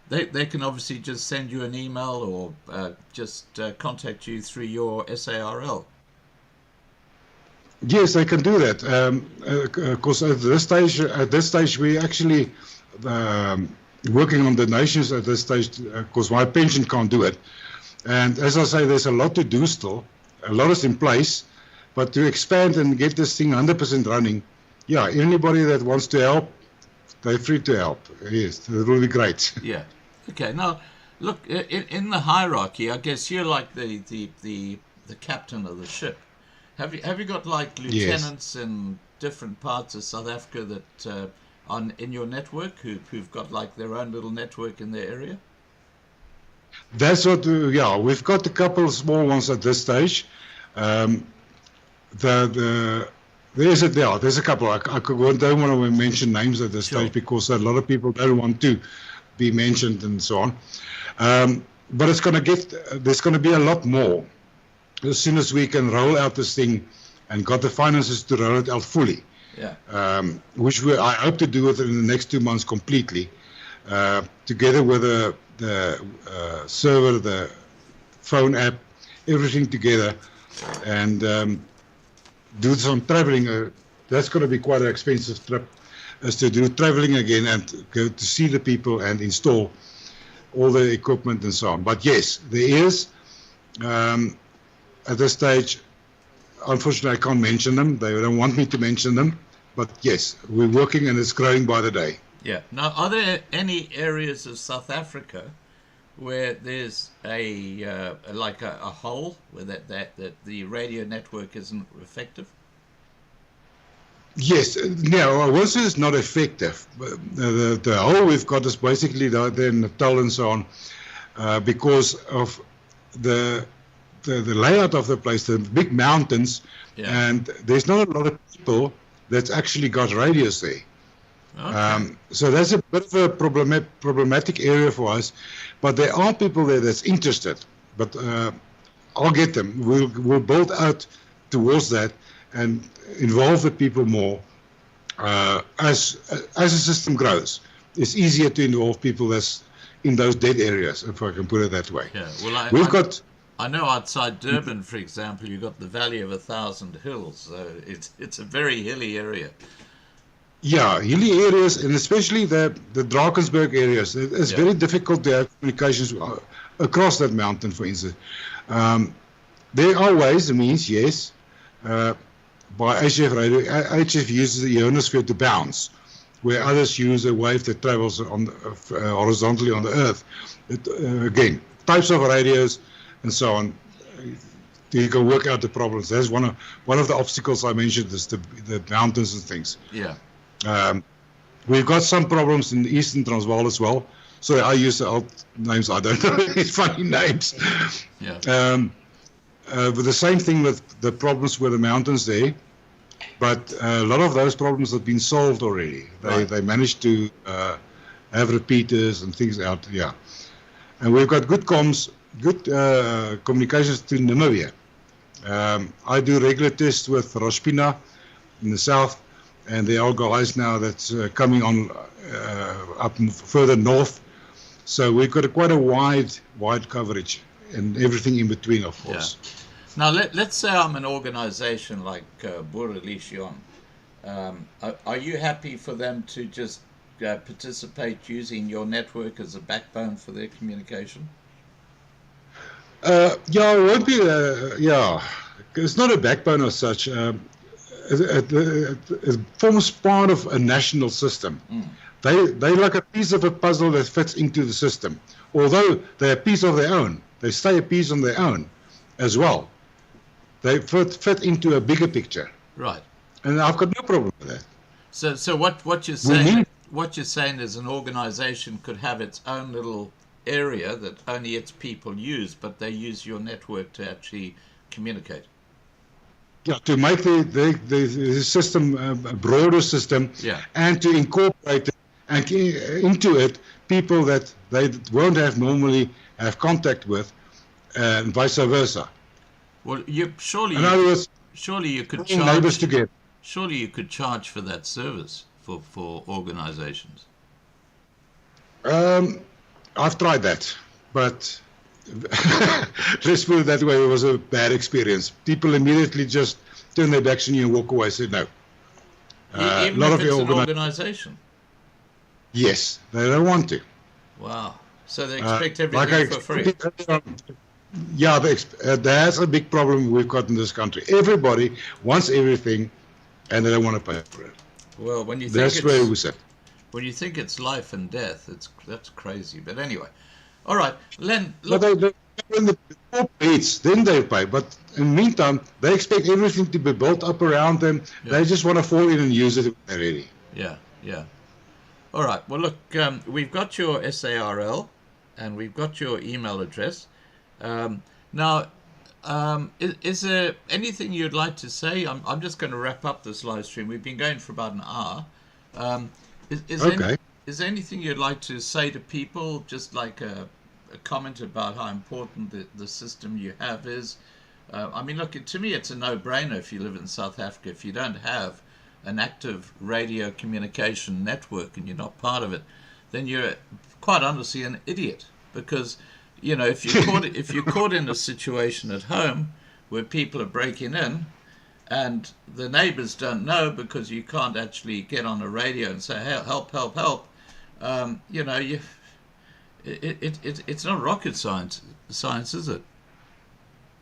They can obviously just send you an email or just contact you through your SARL. Yes, they can do that. Because at this stage, we actually working on donations at this stage. Because my pension can't do it, and as I say, there's a lot to do still. A lot is in place, but to expand and get this thing 100% running, yeah, anybody that wants to help, they're free to help. Yes, it will be great. Yeah. Okay. Now, look, in the hierarchy, I guess you're like the captain of the ship. Have you got like lieutenants in different parts of South Africa that in your network who've got like their own little network in their area? That's what. We've got a couple of small ones at this stage. There's a couple. I don't want to mention names at this stage because a lot of people don't want to be mentioned and so on. But there's going to be a lot more as soon as we can roll out this thing and got the finances to roll it out fully. Yeah. Which I hope to do it in the next 2 months completely, together with the server, the phone app, everything together, and do some traveling. That's going to be quite an expensive trip, is to do traveling again and go to see the people and install all the equipment and so on. But yes, there is, at this stage, unfortunately I can't mention them. They don't want me to mention them. But yes, we're working and it's growing by the day. Yeah. Now, are there any areas of South Africa where there's a hole where that the radio network isn't effective? Yes. No, I won't say it's not effective. The hole we've got is basically there in Natal and so on, because of the layout of the place, the big mountains, and there's not a lot of people that's actually got radios there. Okay. So that's a bit of a problematic area for us, but there are people there that's interested. But I'll get them. We'll build out towards that and involve the people more. As the system grows, it's easier to involve people that's in those dead areas, if I can put it that way. Yeah. Well, I know outside Durban, for example, you've got the Valley of 1,000 Hills, so it's a very hilly area. Yeah, hilly areas, and especially the Drakensberg areas. It's very difficult to have communications across that mountain, for instance. There are ways, means, yes, by HF radio. HF uses the ionosphere to bounce, where others use a wave that travels horizontally on the Earth. Again, types of radios and so on. You can work out the problems. That's one of the obstacles I mentioned, is the mountains and things. Yeah. We've got some problems in the Eastern Transvaal as well. So I use the old names. I don't know. It's funny names. Yeah. with the same thing with the problems with the mountains there, but a lot of those problems have been solved already. They managed to have repeaters and things out, yeah. And we've got good comms, good communications to Namibia. I do regular tests with Rospina in the south, and there are guys now that's coming on up further north. So we've got quite a wide coverage and everything in between, of course. Yeah. Now, let's say I'm an organization like Boere Legion. Are you happy for them to just participate using your network as a backbone for their communication? Yeah, it won't be, yeah, it's not a backbone as such. It forms part of a national system. They're like a piece of a puzzle that fits into the system. Although they're a piece of their own, they stay a piece on their own as well. They fit into a bigger picture. Right. And I've got no problem with that. So what you're saying is an organization could have its own little area that only its people use, but they use your network to actually communicate. Yeah, to make the system a broader system, yeah, and to incorporate it and into it people that they won't have normally have contact with, and vice versa. Well, surely you could charge. Neighbors together. Surely you could charge for that service for organizations. I've tried that, but let's put it that way, it was a bad experience. People immediately just turn their backs on you and walk away. Said no. Even if it's an organization? Yes, they don't want to. Wow. So they expect everything for free. Yeah, that's a big problem we've got in this country. Everybody wants everything, and they don't want to pay for it. Well, when you think that's where we sit. When you think it's life and death, that's crazy. But anyway, all right, Len. Look. But when the top hits, then they pay. But in the meantime, they expect everything to be built up around them. Yeah. They just want to fall in and use it already. Yeah, yeah. All right. Well, look, we've got your SARL, and we've got your email address. Now, is there anything you'd like to say? I'm just going to wrap up this live stream. We've been going for about an hour. Okay. Is there anything you'd like to say to people, just like a comment about how important the system you have is? I mean, look, to me, it's a no-brainer if you live in South Africa. If you don't have an active radio communication network and you're not part of it, then you're quite honestly an idiot. Because, you know, if you're caught in a situation at home where people are breaking in and the neighbors don't know because you can't actually get on a radio and say, hey, help, help, help, you know, it's not rocket science, is it?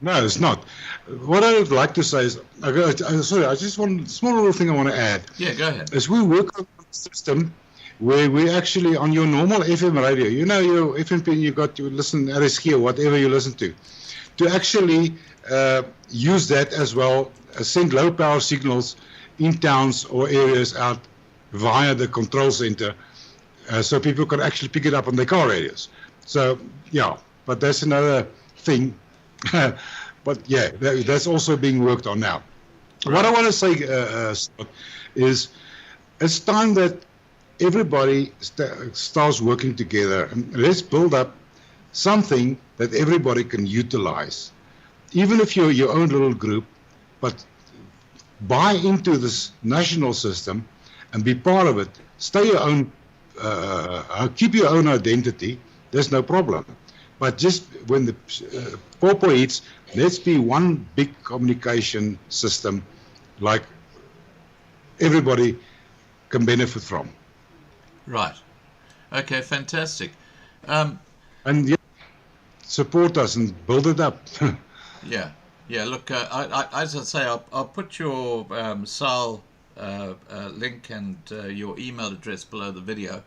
No, it's not. What I would like to say is, sorry, I just want a small little thing I want to add. Yeah, go ahead. Is we work on a system where we actually, on your normal FM radio, you know, your FM, you listen RSG or whatever you listen to actually use that as well, send low power signals in towns or areas out via the control center, so people can actually pick it up on their car radios. So, yeah, but that's another thing. But yeah, that's also being worked on now. Right. What I want to say is it's time that everybody starts working together, and let's build up something that everybody can utilize. Even if you're your own little group, but buy into this national system and be part of it. Stay your own, keep your own identity. There's no problem. But just when the popo hits, let's be one big communication system like everybody can benefit from. Right. Okay, fantastic. And yeah, support us and build it up. Yeah. Yeah, look, as I say, I'll put your SARL link and your email address below the video,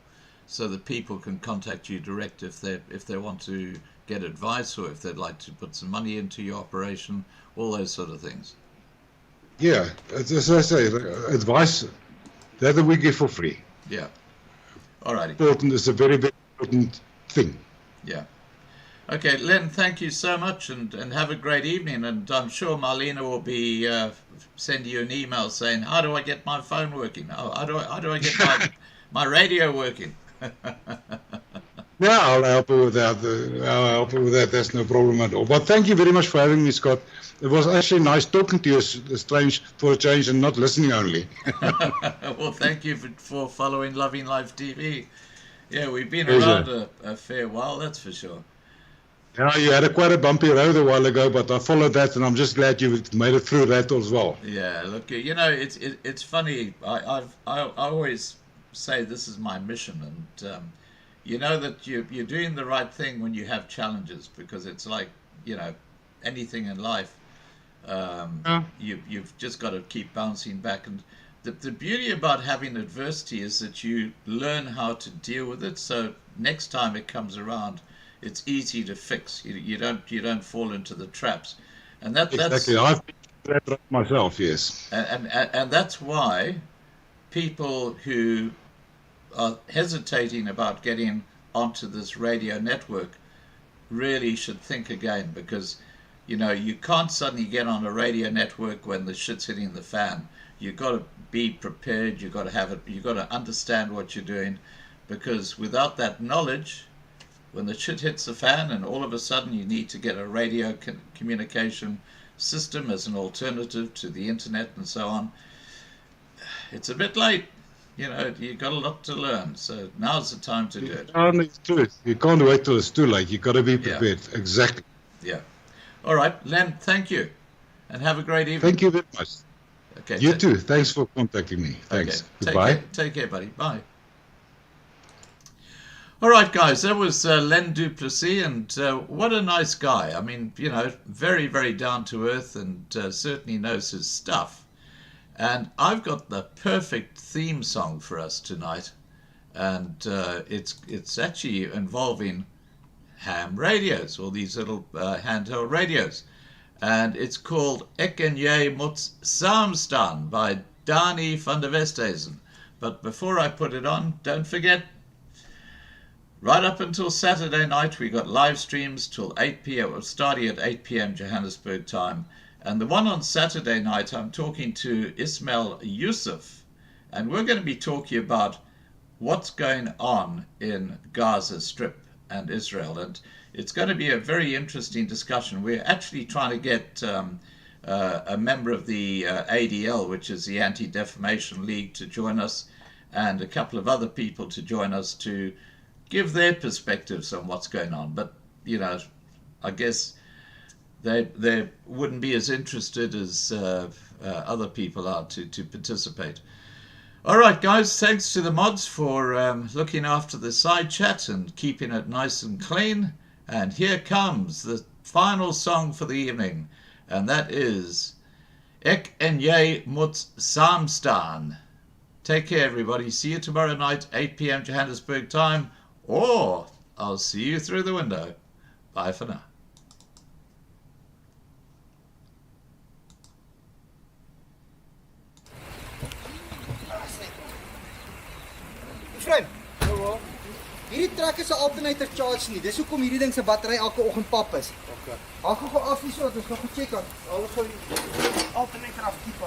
so that people can contact you direct if they want to get advice or if they'd like to put some money into your operation, all those sort of things. Yeah, as I say, advice that we give for free. Yeah. All righty. Important is a very, very important thing. Yeah. Okay, Len, thank you so much, and have a great evening. And I'm sure Marlena will be sending you an email saying, "How do I get my phone working? Oh, how do I get my radio working?" Yeah, I'll help you with that. I'll help you with that. That's no problem at all. But thank you very much for having me, Scott. It was actually nice talking to you, strange for a change, and not listening only. Well, thank you for following Loving Life TV. Yeah, we've been Pleasure. around a fair while, that's for sure. Yeah, you had quite a bumpy road a while ago, but I followed that, and I'm just glad you made it through that as well. Yeah, look, it's funny. I always say this is my mission, and you know that you're doing the right thing when you have challenges, because it's like, anything in life. You've just got to keep bouncing back, and the beauty about having adversity is that you learn how to deal with it. So next time it comes around, it's easy to fix. You don't fall into the traps, and that's Exactly. I've been through that myself, yes. and that's why people who are hesitating about getting onto this radio network really should think again, because you can't suddenly get on a radio network when the shit's hitting the fan. You've got to be prepared. You've got to have it. You've got to understand what you're doing, because without that knowledge, when the shit hits the fan and all of a sudden you need to get a radio communication system as an alternative to the internet and so on, it's a bit late. You've got a lot to learn. So now's the time to do it. It's true. You can't wait till it's too late. You've got to be prepared. Yeah. Exactly. Yeah. All right, Len, thank you. And have a great evening. Thank you very much. Okay. You too. Thanks for contacting me. Thanks. Okay. Goodbye. Take care, buddy. Bye. All right, guys, that was Len du Plessis, and what a nice guy. I mean, very, very down to earth, and certainly knows his stuff. And I've got the perfect theme song for us tonight, and it's actually involving ham radios, or these little handheld radios, and it's called Ek en Jy Moet Saam Staan by Dani van der Westhuizen. But before I put it on, don't forget, right up until Saturday night, we got live streams till 8 p.m. starting at 8 p.m. Johannesburg time. And the one on Saturday night, I'm talking to Ismail Yusuf, and we're going to be talking about what's going on in Gaza Strip and Israel. And it's going to be a very interesting discussion. We're actually trying to get a member of the ADL, which is the Anti-Defamation League, to join us, and a couple of other people to join us to give their perspectives on what's going on. But, I guess they wouldn't be as interested as other people are to participate. All right, guys, thanks to the mods for looking after the side chat and keeping it nice and clean. And here comes the final song for the evening, and that is Ek en Jy Moet Saam Staan. Take care, everybody. See you tomorrow night, 8 p.m. Johannesburg time, or I'll see you through the window. Bye for now. Vriend, hierdie trek is 'n alternator charge nie. Dis hoekom hierdie ding se battery elke oggend pap is. Okay. Hou gou af hier so, ons gaan gou check aan. Alles gou die alternator afkiep.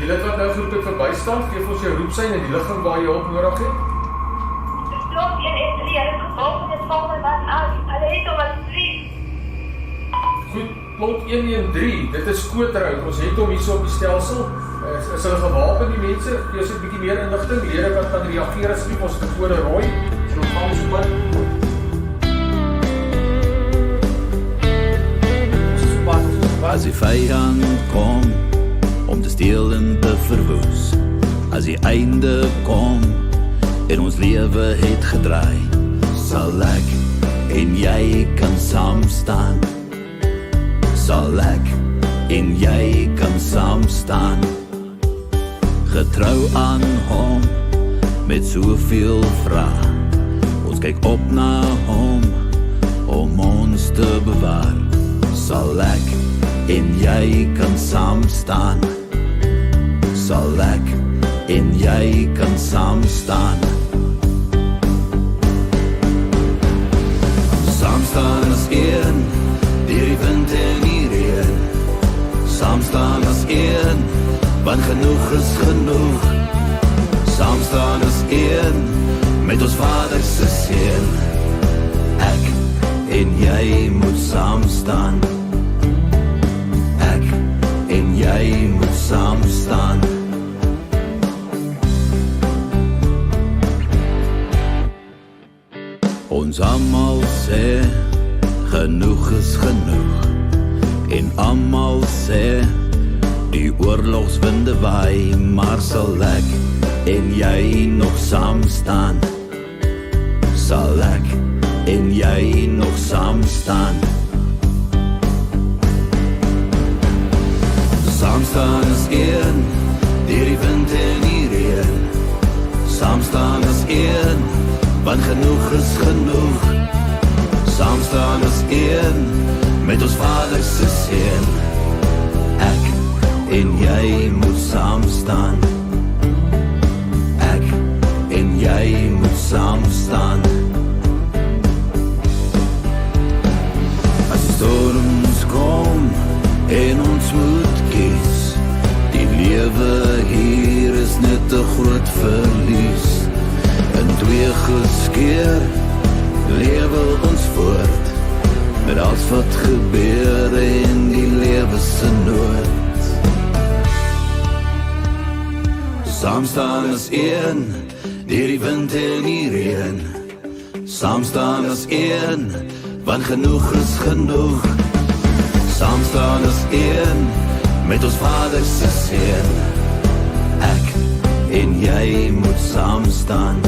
Julle wat nou groep het verbystaan, geef ons jou roepsein en die ligging waar jy hulp nodig het. Dis blok 113, hulle het gebouw van het volgende wat af. Hulle het om asseblief. Goed, plot 113, dit is Skoothout, ons het hom hier so op die stelsel. Is hulle gewapen die mense? Jy is 'n bietjie meer inligting, lede wat kan reageer asseblief, ons het kode rooi. So gaan ons op. As die vyand kom om te steel en te verwoes, as die einde kom en ons lewe het gedraai, sal ek en jy kan saam staan. Sal ek en jy kan saam staan. Getrou aan hom met soveel vrae. Ons kyk op na hom om ons te bewaar. Sal ek en jy kan saam staan. Sal ek en jy kan saam staan. Saam staan as een, deur die wind en die reën. Saam staan as een, want genoeg is genoeg. Saam staan as een, met ons Vader se seën. Ek en jy moet saam staan. Ek en jy moet saam staan. Ons almal sê, genoeg is genoeg. En almal sê, die oorlogswinde waai, maar sal ek en jy nog saam staan? Sal ek en jy nog saam staan? Saam staan as een, deur die wind en die reën. Saam staan as een, want genoeg is genoeg. Saam staan as een, met ons Vader se seën. Ek en jy moet saam staan. Ek en jy moet saam staan. As die storms kom en ons moet kies, die lewe hier is net 'n groot verlies. In twee geskeur lewe ons voort, met alles wat gebeur in die lewe se nood. Saam staan as een, deur die wind en die reën. Saam staan as een, want genoeg is genoeg. Saam staan as een, met ons Vader se seën. Ek en jy moet saam staan.